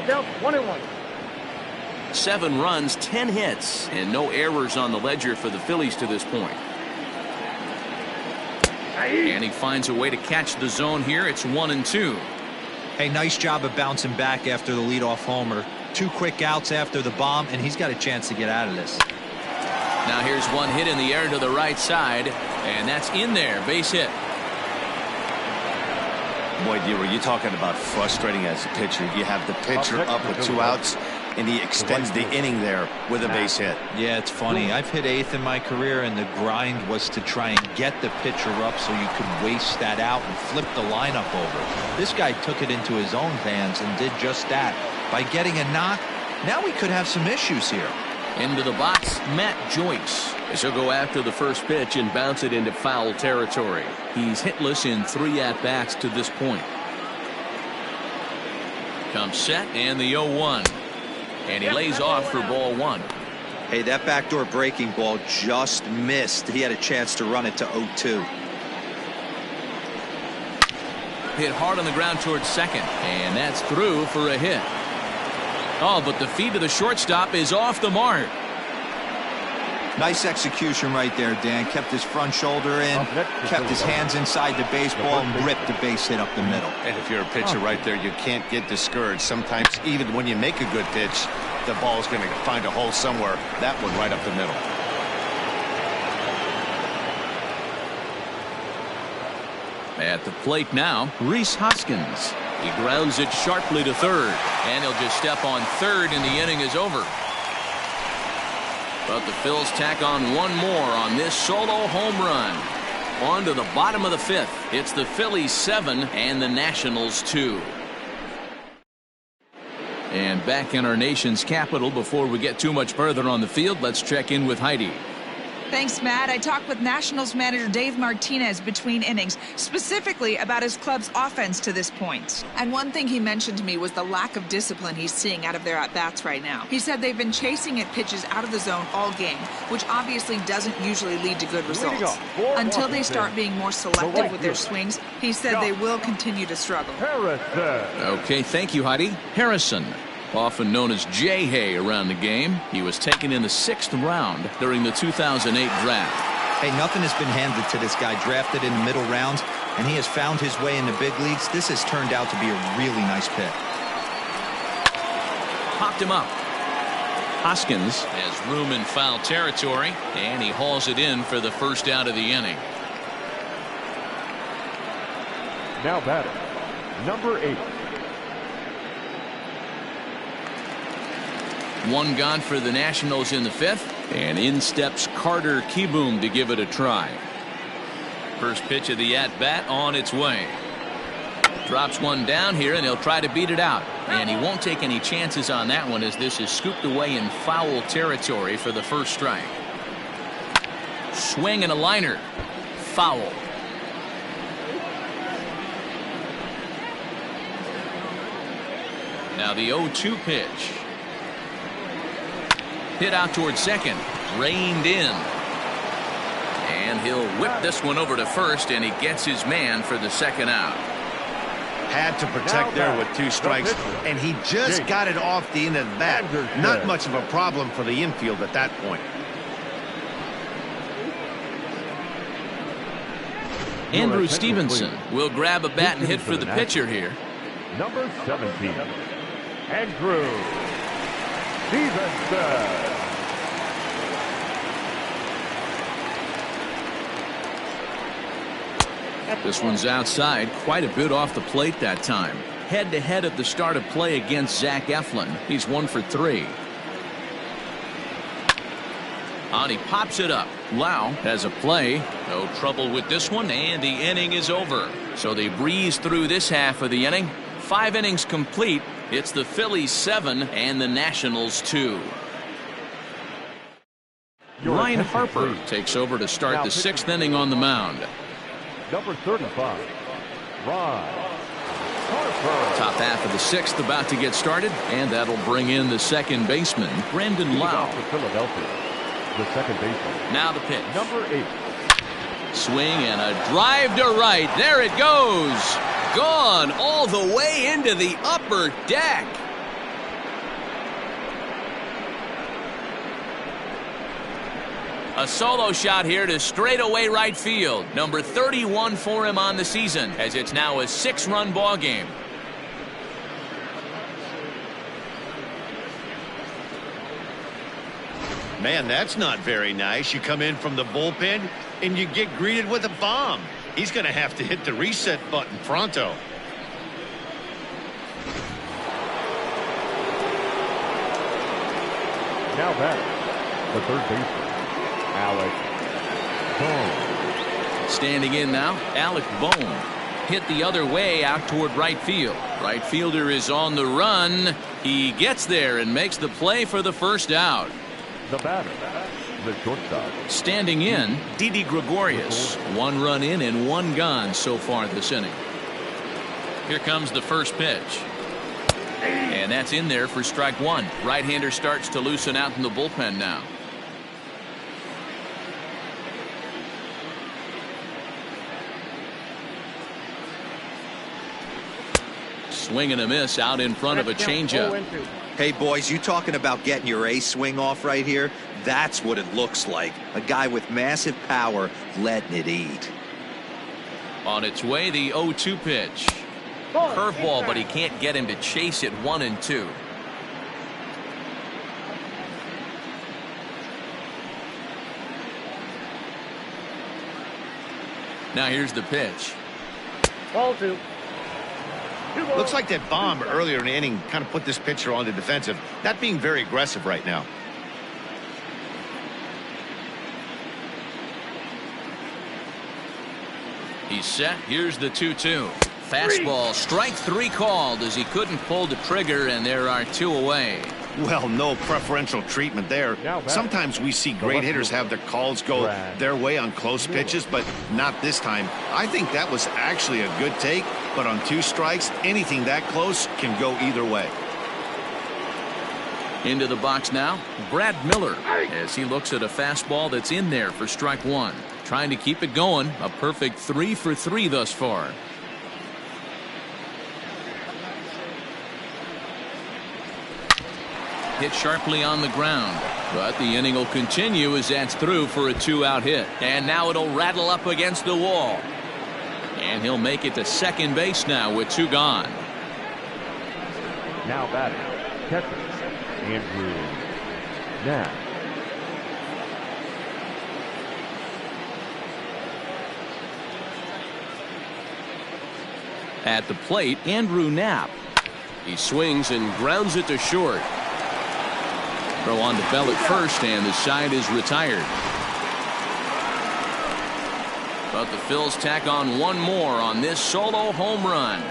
Down 1-1. 7 runs, 10 hits, and no errors on the ledger for the Phillies to this point. And he finds a way to catch the zone here. It's 1-2. Hey, nice job of bouncing back after the leadoff homer. 2 quick outs after the bomb, and he's got a chance to get out of this. Now here's one hit in the air to the right side, and that's in there. Base hit. Boy, D, were you talking about frustrating as a pitcher? You have the pitcher up with 2 outs, and he extends the inning there with a base hit. Yeah, it's funny. I've hit 8th in my career, and the grind was to try and get the pitcher up so you could waste that out and flip the lineup over. This guy took it into his own hands and did just that. By getting a knock, now we could have some issues here. Into the box, Matt Joyce. As he'll go after the first pitch and bounce it into foul territory. He's hitless in 3 at-bats to this point. Comes set and the 0-1. And he lays off for ball 1. Hey, that backdoor breaking ball just missed. He had a chance to run it to 0-2. Hit hard on the ground towards second. And that's through for a hit. Oh, but the feet of the shortstop is off the mark. Nice execution right there, Dan. Kept his front shoulder in, kept his hands inside the baseball, and ripped the base hit up the middle. And if you're a pitcher right there, you can't get discouraged. Sometimes even when you make a good pitch, the ball's going to find a hole somewhere. That one right up the middle. At the plate now, Rhys Hoskins. He grounds it sharply to third, and he'll just step on third, and the inning is over. But the Phils tack on one more on this solo home run. On to the bottom of the 5th. It's the Phillies 7 and the Nationals 2. And back in our nation's capital, before we get too much further on the field, let's check in with Heidi. Thanks, Matt. I talked with Nationals manager Dave Martinez between innings, specifically about his club's offense to this point. And one thing he mentioned to me was the lack of discipline he's seeing out of their at-bats right now. He said they've been chasing at pitches out of the zone all game, which obviously doesn't usually lead to good results. Until they start being more selective with their swings, he said they will continue to struggle. Okay, thank you, Heidi. Harrison, often known as J-Hay around the game. He was taken in the 6th round during the 2008 draft. Hey, nothing has been handed to this guy. Drafted in the middle rounds, and he has found his way in the big leagues. This has turned out to be a really nice pick. Popped him up. Hoskins has room in foul territory, and he hauls it in for the first out of the inning. Now batting, number 8. One gone for the Nationals in the 5th, and in steps Carter Kieboom to give it a try. First pitch of the at-bat on its way. Drops one down here, and he'll try to beat it out. And he won't take any chances on that one, as this is scooped away in foul territory for the first strike. Swing and a liner. Foul. Now the 0-2 pitch. Hit out towards second. Reined in. And he'll whip this one over to first, and he gets his man for the second out. Had to protect there with 2 strikes, and he just got it off the end of the bat. Not much of a problem for the infield at that point. Andrew Stevenson will grab a bat and hit for the pitcher here. Number 17, Andrew Stevenson. This one's outside, quite a bit off the plate that time. Head-to-head at the start of play against Zach Eflin. He's 1 for 3. And he pops it up. Lau has a play. No trouble with this one, and the inning is over. So they breeze through this half of the inning. 5 innings complete. It's the Phillies 7 and the Nationals 2. Ryan Harper takes over to start the 6th inning on the mound. Number 35, Ryan Harper. Top half of the 6th about to get started, and that'll bring in the second baseman, Brandon Lau. For Philadelphia, the second baseman. Now the pitch. Number 8. Swing and a drive to right. There it goes. Gone all the way into the upper deck. A solo shot here to straightaway right field. Number 31 for him on the season, as it's now a 6-run ball game. Man, that's not very nice. You come in from the bullpen and you get greeted with a bomb. He's going to have to hit the reset button pronto. Now back, the third baseman, Alec Bohm. Standing in now, Alec Bohm. Hit the other way out toward right field. Right fielder is on the run. He gets there and makes the play for the first out. The batter, the shortstop. Standing in, Didi Gregorius. 1 run in and 1 gone so far this inning. Here comes the first pitch. And that's in there for strike 1. Right-hander starts to loosen out in the bullpen now. Swing and a miss out in front of a changeup. Hey, boys, you talking about getting your ace swing off right here? That's what it looks like. A guy with massive power letting it eat. On its way, the 0-2 pitch. Curveball, but he can't get him to chase it 1 and 2. Now here's the pitch. Ball 2. Looks like that bomb earlier in the inning kind of put this pitcher on the defensive. Not being very aggressive right now. He's set. Here's the 2-2. Fastball, strike 3 called as he couldn't pull the trigger, and there are 2 away. Well, no preferential treatment there. Sometimes we see great hitters have their calls go their way on close pitches, but not this time. I think that was actually a good take, but on 2 strikes, anything that close can go either way. Into the box now, Brad Miller, as he looks at a fastball that's in there for strike 1. Trying to keep it going. A perfect 3 for 3 thus far. Hit sharply on the ground, but the inning will continue as that's through for a 2-out hit. And now it'll rattle up against the wall. And he'll make it to second base now with 2 gone. Now batting, catcher, Andrew Knapp. At the plate, Andrew Knapp. He swings and grounds it to short. Throw on to Bell at first, and the side is retired. But the Phils tack on 1 more on this solo home run.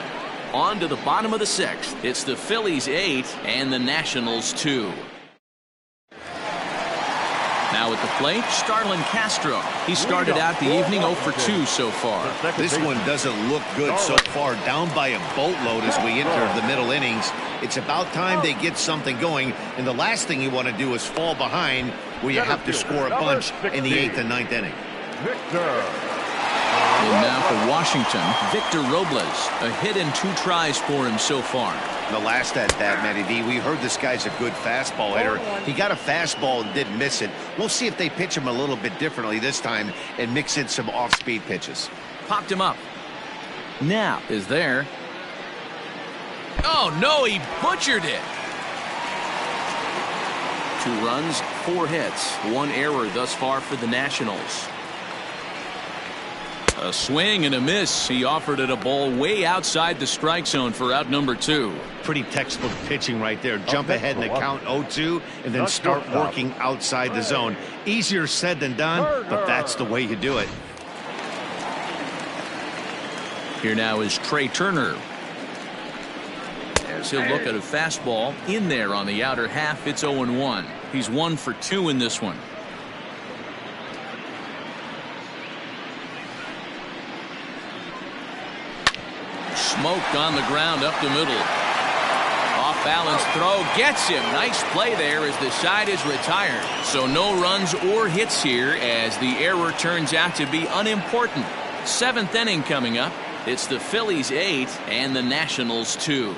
On to the bottom of the 6th. It's the Phillies 8 and the Nationals 2. Now at the plate, Starlin Castro. He started out the evening 0 for 2 so far. This one doesn't look good so far. Down by a boatload as we enter the middle innings. It's about time they get something going, and the last thing you want to do is fall behind where you have to score a bunch in the 8th and 9th inning. Victor. And now for Washington, Victor Robles. A hit and 2 tries for him so far. The last at that, Matty D, we heard this guy's a good fastball hitter. He got a fastball and didn't miss it. We'll see if they pitch him a little bit differently this time and mix in some off-speed pitches. Popped him up. Now is there. Oh, no, he butchered it. 2 runs, 4 hits, 1 error thus far for the Nationals. A swing and a miss. He offered it a ball way outside the strike zone for out number 2. Pretty textbook pitching right there. Jump ahead in the count 0-2 and then start working outside the zone. Easier said than done, but that's the way you do it. Here now is Trey Turner. As he'll look at a fastball in there on the outer half. It's 0-1. He's 1 for 2 in this one. Smoked on the ground up the middle. Off balance throw gets him. Nice play there as the side is retired. So no runs or hits here as the error turns out to be unimportant. 7th inning coming up. It's the Phillies 8 and the Nationals 2.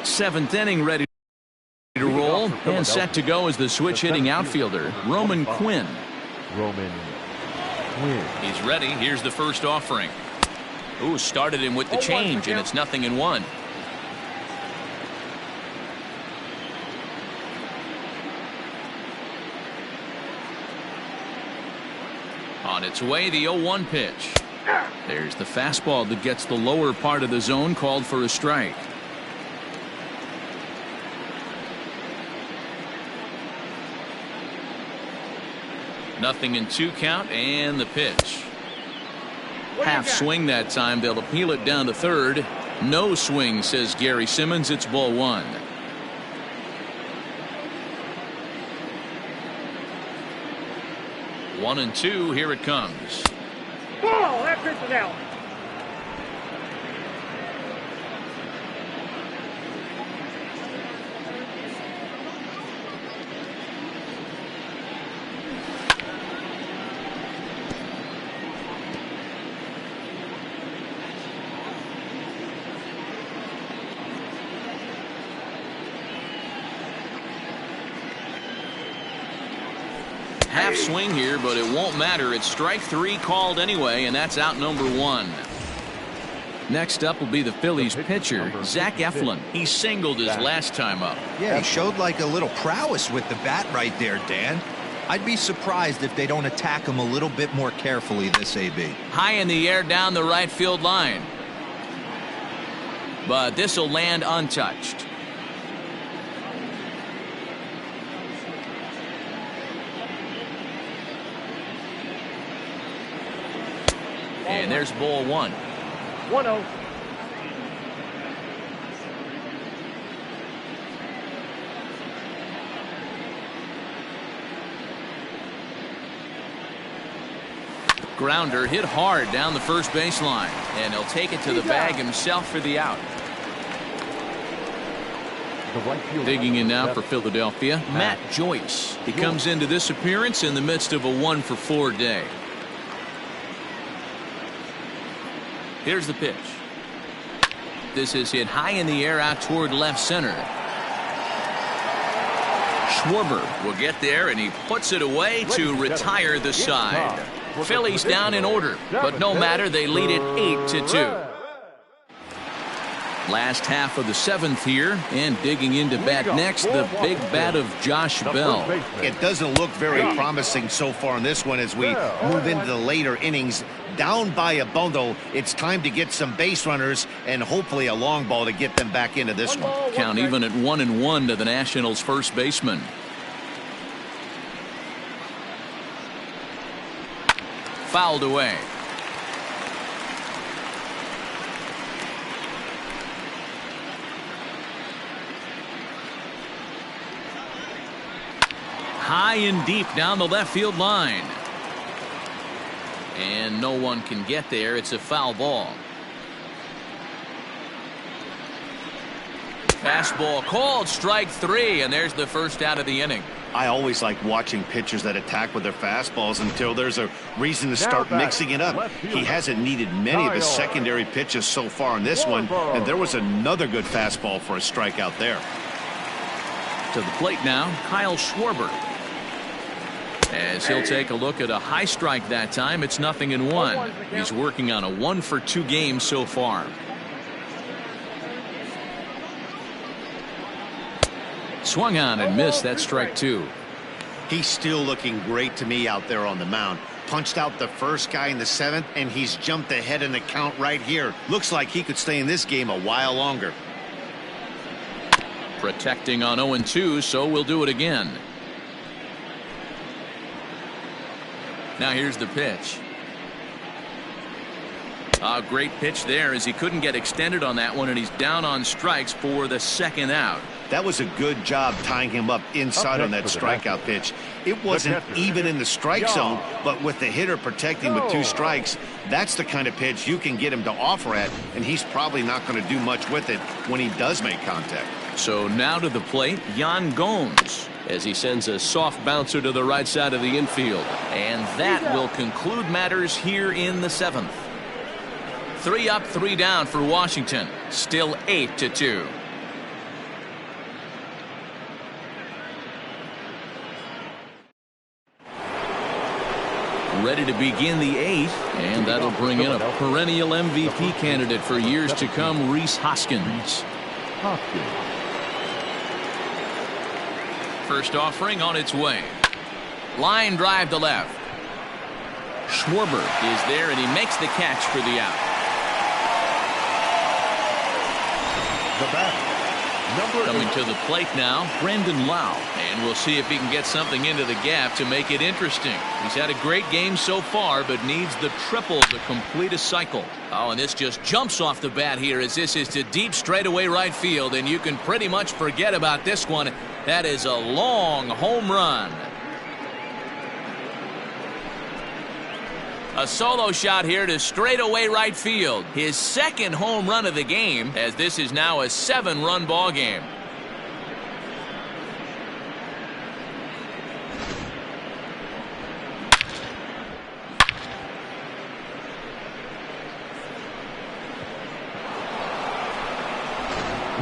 7th inning ready to roll and set to go as the switch hitting outfielder Roman Quinn. He's ready. Here's the first offering. Ooh, started him with the change, and it's 0-1. On its way, the 0-1 pitch. There's the fastball that gets the lower part of the zone, called for a strike. Nothing in 2 count, and the pitch. Half swing that time. They'll appeal it down to third. No swing, says Gary Simmons. It's ball 1. One and 2. Here it comes. Ball. That pitch is out. Half swing here, but it won't matter. It's strike 3 called anyway, and that's out number 1. Next up will be the Phillies pitcher, Zach Eflin. He singled his last time up. Yeah, he showed like a little prowess with the bat right there, Dan. I'd be surprised if they don't attack him a little bit more carefully this AB. High in the air down the right field line. But this will land untouched. And there's ball 1. 1-0. Grounder hit hard down the first baseline, and he'll take it to the bag himself for the out. Digging in now for Philadelphia, Matt Joyce. He comes into this appearance in the midst of a 1-for-4 day. Here's the pitch. This is hit high in the air out toward left center. Schwarber will get there, and he puts it away to retire the side. Phillies down in order, but no matter, they lead it 8-2. Last half of the 7th here, and digging into bat next, the big bat of Josh Bell. It doesn't look very promising so far in this one as we move into the later innings. Down by a bundle, it's time to get some base runners and hopefully a long ball to get them back into this one. Count even at 1-1 to the Nationals' first baseman. Fouled away. High and deep down the left field line. And no one can get there. It's a foul ball. Fastball called, strike 3, and there's the first out of the inning. I always like watching pitchers that attack with their fastballs until there's a reason to start mixing it up. He hasn't needed many of his secondary pitches so far in this one, and there was another good fastball for a strikeout there. To the plate now, Kyle Schwarber. As he'll take a look at a high strike that time, it's 0-1. He's working on a 1-for-2 game so far. Swung on and missed. That strike 2. He's still looking great to me out there on the mound. punched out the first guy in the 7th, and he's jumped ahead in the count right here. Looks like he could stay in this game a while longer. Protecting on 0-2, so we'll do it again. Now here's the pitch. A great pitch there as he couldn't get extended on that one, and he's down on strikes for the 2nd out. That was a good job tying him up inside on that strikeout pitch. It wasn't even in the strike zone, but with the hitter protecting with 2 strikes, that's the kind of pitch you can get him to offer at, and he's probably not going to do much with it when he does make contact. So now to the plate, Yan Gomes, as he sends a soft bouncer to the right side of the infield. And that will conclude matters here in the 7th. 3 up, 3 down for Washington. Still 8-2. Ready to begin the 8th, and that'll bring in a perennial MVP candidate for years to come, Rhys Hoskins. First offering on its way. Line drive to left. Schwarber is there, and he makes the catch for the out. The batter, Coming to the plate now, Brandon Lau. And we'll see if he can get something into the gap to make it interesting. He's had a great game so far, but needs the triple to complete a cycle. Oh, and this just jumps off the bat here as this is to deep straightaway right field, and you can pretty much forget about this one. That is a long home run. A solo shot here to straightaway right field. His 2nd home run of the game, as this is now a 7-run ball game.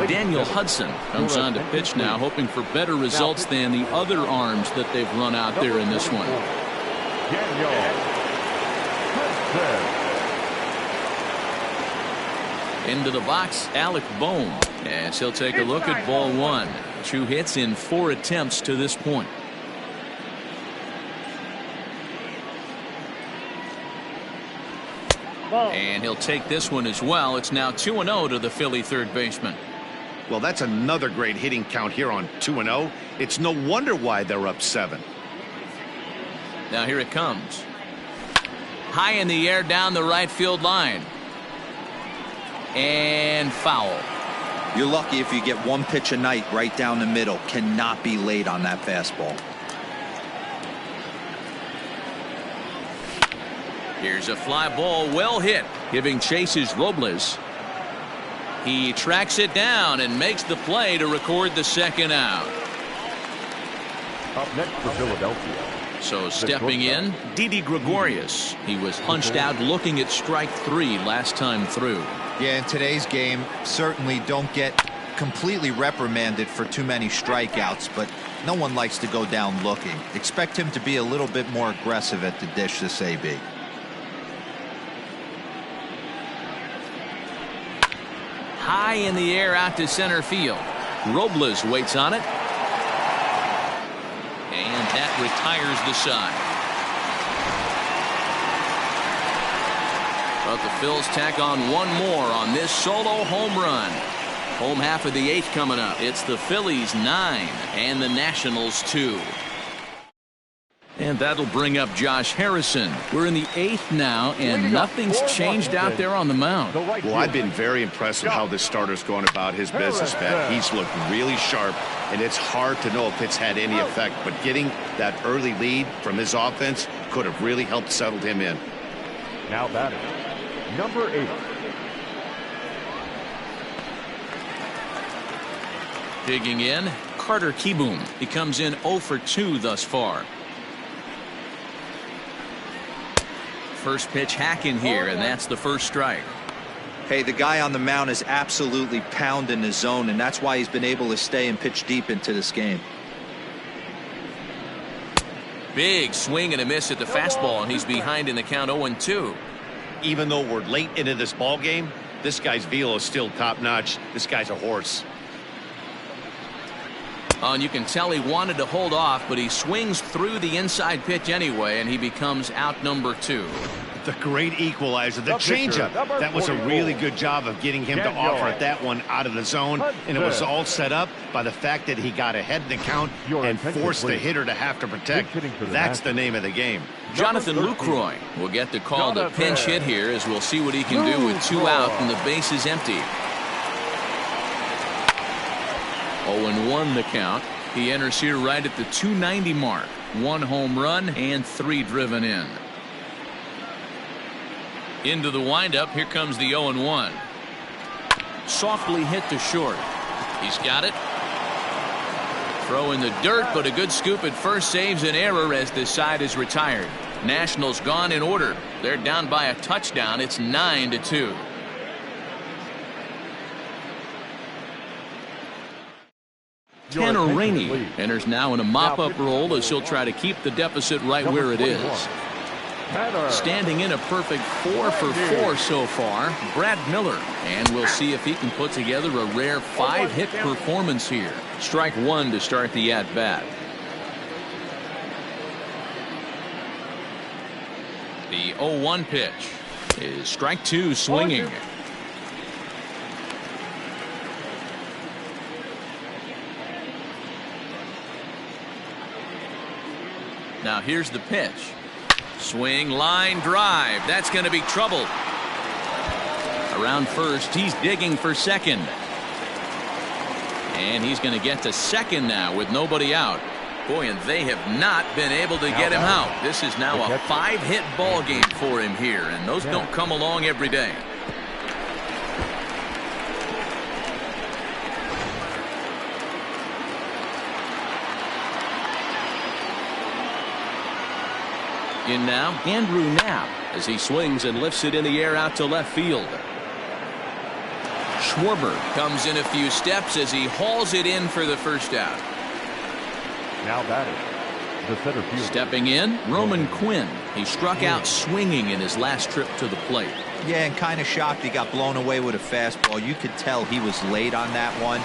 Daniel Hudson comes on to pitch now, hoping for better results than the other arms that they've run out there in this one. Into the box, Alec Bohm, as he'll take a look at ball 1. 2 hits in 4 attempts to this point. And he'll take this one as well. It's now 2-0 to the Philly third baseman. Well, that's another great hitting count here on 2-0. It's no wonder why they're up 7. Now here it comes. High in the air down the right field line. And foul. You're lucky if you get 1 pitch a night right down the middle. Cannot be late on that fastball. Here's a fly ball, well hit. Giving chase is Robles. He tracks it down and makes the play to record the 2nd out. Up next for Philadelphia. So stepping in, Didi Gregorius. He was punched out looking at strike 3 last time through. Yeah, in today's game, certainly don't get completely reprimanded for too many strikeouts, but no one likes to go down looking. Expect him to be a little bit more aggressive at the dish this AB. High in the air out to center field. Robles waits on it. And that retires the side. But the Phils tack on 1 more on this solo home run. Home half of the 8th coming up. It's the Phillies 9 and the Nationals 2. And that'll bring up Josh Harrison. We're in the 8th now, and nothing's changed out there on the mound. Well, I've been very impressed with how this starter's going about his business, Pat. He's looked really sharp, and it's hard to know if it's had any effect. But getting that early lead from his offense could have really helped settle him in. Now batting, number 8. Digging in, Carter Kieboom. He comes in 0 for 2 thus far. First pitch hacking here, and that's the first strike. Hey, the guy on the mound is absolutely pounding the zone, and that's why he's been able to stay and pitch deep into this game. Big swing and a miss at the fastball, and he's behind in the count 0-2. Even though we're late into this ball game, this guy's velo is still top-notch. This guy's a horse. Oh, and you can tell he wanted to hold off, but he swings through the inside pitch anyway, and he becomes out number 2. The great equalizer, the changeup. That was a really good job of getting him to offer at that one out of the zone, and it was all set up by the fact that he got ahead in the count and forced the hitter to have to protect. That's the name of the game. Jonathan Lucroy will get the call to pinch hit here, as we'll see what he can do with 2 out and the base is empty. 0-1 the count. He enters here right at the 290 mark. 1 home run and 3 driven in. Into the windup. Here comes the 0-1. Softly hit to short. He's got it. Throw in the dirt, but a good scoop at first saves an error as this side is retired. Nationals gone in order. They're down by a touchdown. It's 9-2. Tanner Rainey enters now in a mop-up role as he'll try to keep the deficit right where it is. Standing in a perfect 4 for 4 so far, Brad Miller. And we'll see if he can put together a rare 5-hit performance here. Strike 1 to start the at-bat. The 0-1 pitch is strike 2 swinging. Now here's the pitch. Swing, line, drive. That's going to be trouble. Around first, he's digging for second. And he's going to get to second now with nobody out. Boy, and they have not been able to get him out. This is now a 5-hit ball game for him here, and those don't come along every day. In now, Andrew Knapp as he swings and lifts it in the air out to left field. Schwarber comes in a few steps as he hauls it in for the first out. Now batting, the center field. Stepping in, Roman Quinn. He struck out swinging in his last trip to the plate. Yeah, and kind of shocked he got blown away with a fastball. You could tell he was late on that one.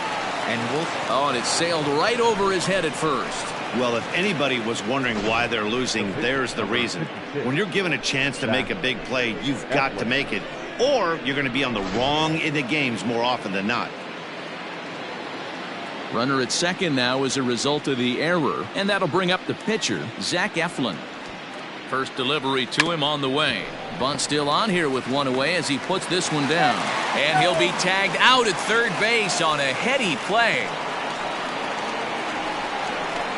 And it sailed right over his head at first. Well, if anybody was wondering why they're losing, there's the reason. When you're given a chance to make a big play, you've got to make it, or you're going to be on the wrong end of games more often than not. Runner at second now as a result of the error, and that'll bring up the pitcher, Zach Eflin. First delivery to him on the way. Bunt still on here with one away as he puts this one down. And he'll be tagged out at third base on a heady play.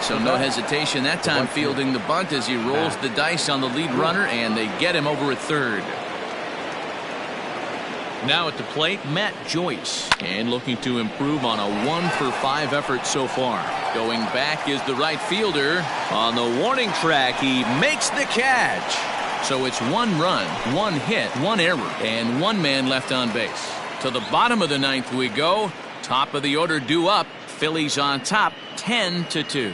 So no hesitation that time fielding the bunt as he rolls the dice on the lead runner, and they get him over at third. Now at the plate, Matt Joyce, and looking to improve on a 1-for-5 effort so far. Going back is the right fielder. On the warning track, he makes the catch. So it's 1 run, 1 hit, 1 error, and 1 man left on base. To the bottom of the 9th we go. Top of the order due up. Phillies on top, 10-2.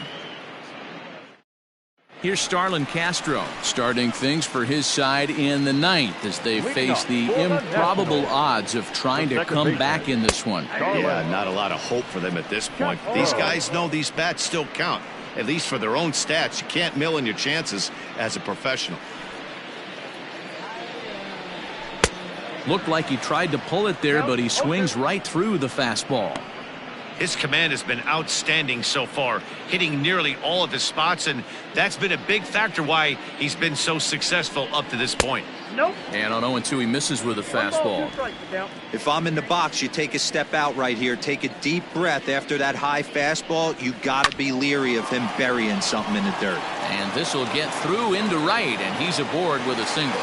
Here's Starlin Castro starting things for his side in the 9th as they face the improbable odds of trying to come back in this one. Yeah, not a lot of hope for them at this point. These guys know these bats still count, at least for their own stats. You can't mill in your chances as a professional. Looked like he tried to pull it there, but he swings right through the fastball. His command has been outstanding so far, hitting nearly all of his spots, and that's been a big factor why he's been so successful up to this point. Nope. And on 0-2, he misses with a fastball. If I'm in the box, you take a step out right here, take a deep breath after that high fastball. You got to be leery of him burying something in the dirt. And this will get through into right, and he's aboard with a single.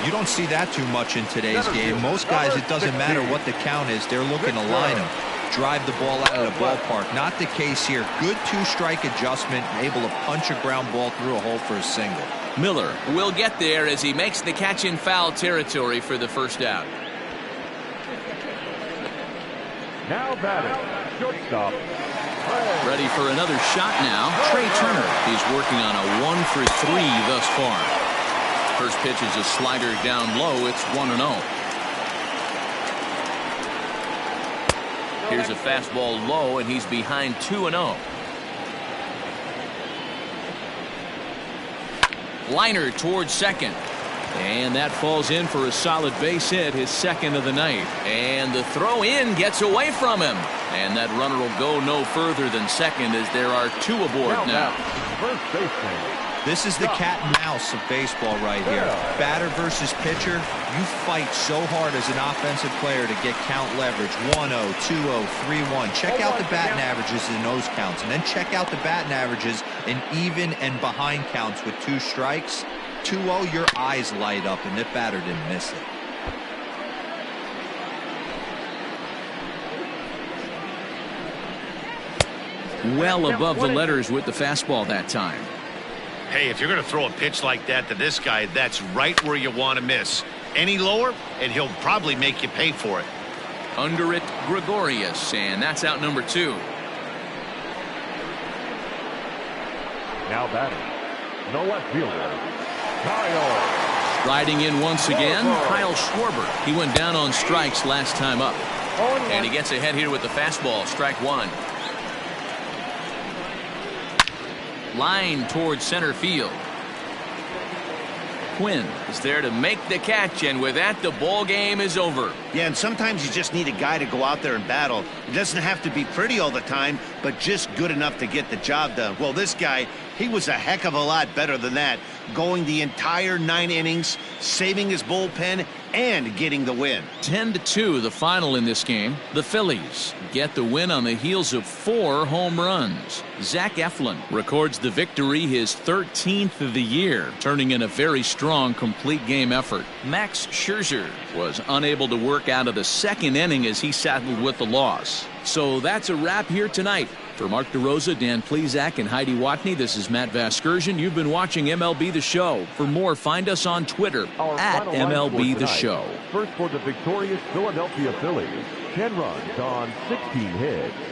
You don't see that too much in today's game. Most guys, it doesn't matter what the count is. They're looking to line them, drive the ball out of the ballpark. Not the case here. Good 2-strike adjustment, able to punch a ground ball through a hole for a single. Miller will get there as he makes the catch in foul territory for the first out. Now batting, shortstop. Ready for another shot now. Trey Turner. He's working on a 1-for-3 thus far. First pitch is a slider down low. It's 1-0. Here's a fastball low, and he's behind 2-0. Liner towards second. And that falls in for a solid base hit, his second of the night. And the throw in gets away from him. And that runner will go no further than second as there are 2 aboard now. First baseman. This is the cat and mouse of baseball right here. Batter versus pitcher. You fight so hard as an offensive player to get count leverage. 1-0, 2-0, 3-1. Check out the batting averages in those counts. And then check out the batting averages in even and behind counts with 2 strikes. 2-0, your eyes light up, and the batter didn't miss it. Well above the letters with the fastball that time. Hey, if you're going to throw a pitch like that to this guy, that's right where you want to miss. Any lower, and he'll probably make you pay for it. Under it, Gregorius, and that's out number 2. Now batting, the left fielder, Kyle. Riding in once again, Kyle Schwarber. He went down on strikes last time up. And he gets ahead here with the fastball, strike 1. Line towards center field. Quinn is there to make the catch, and with that, the ball game is over. Yeah, and sometimes you just need a guy to go out there and battle. It doesn't have to be pretty all the time, but just good enough to get the job done. Well, this guy, he was a heck of a lot better than that, going the entire 9 innings, saving his bullpen, and getting the win. 10-2 the final in this game. The Phillies get the win on the heels of 4 home runs. Zach Eflin records the victory, his 13th of the year, turning in a very strong complete game effort. Max Scherzer was unable to work out of the 2nd inning as he saddled with the loss. So that's a wrap here tonight. For Mark DeRosa, Dan Plesac, and Heidi Watney, this is Matt Vasgersian. You've been watching MLB The Show. For more, find us on Twitter at MLB The Show. First for the victorious Philadelphia Phillies, 10 runs on 16 hits.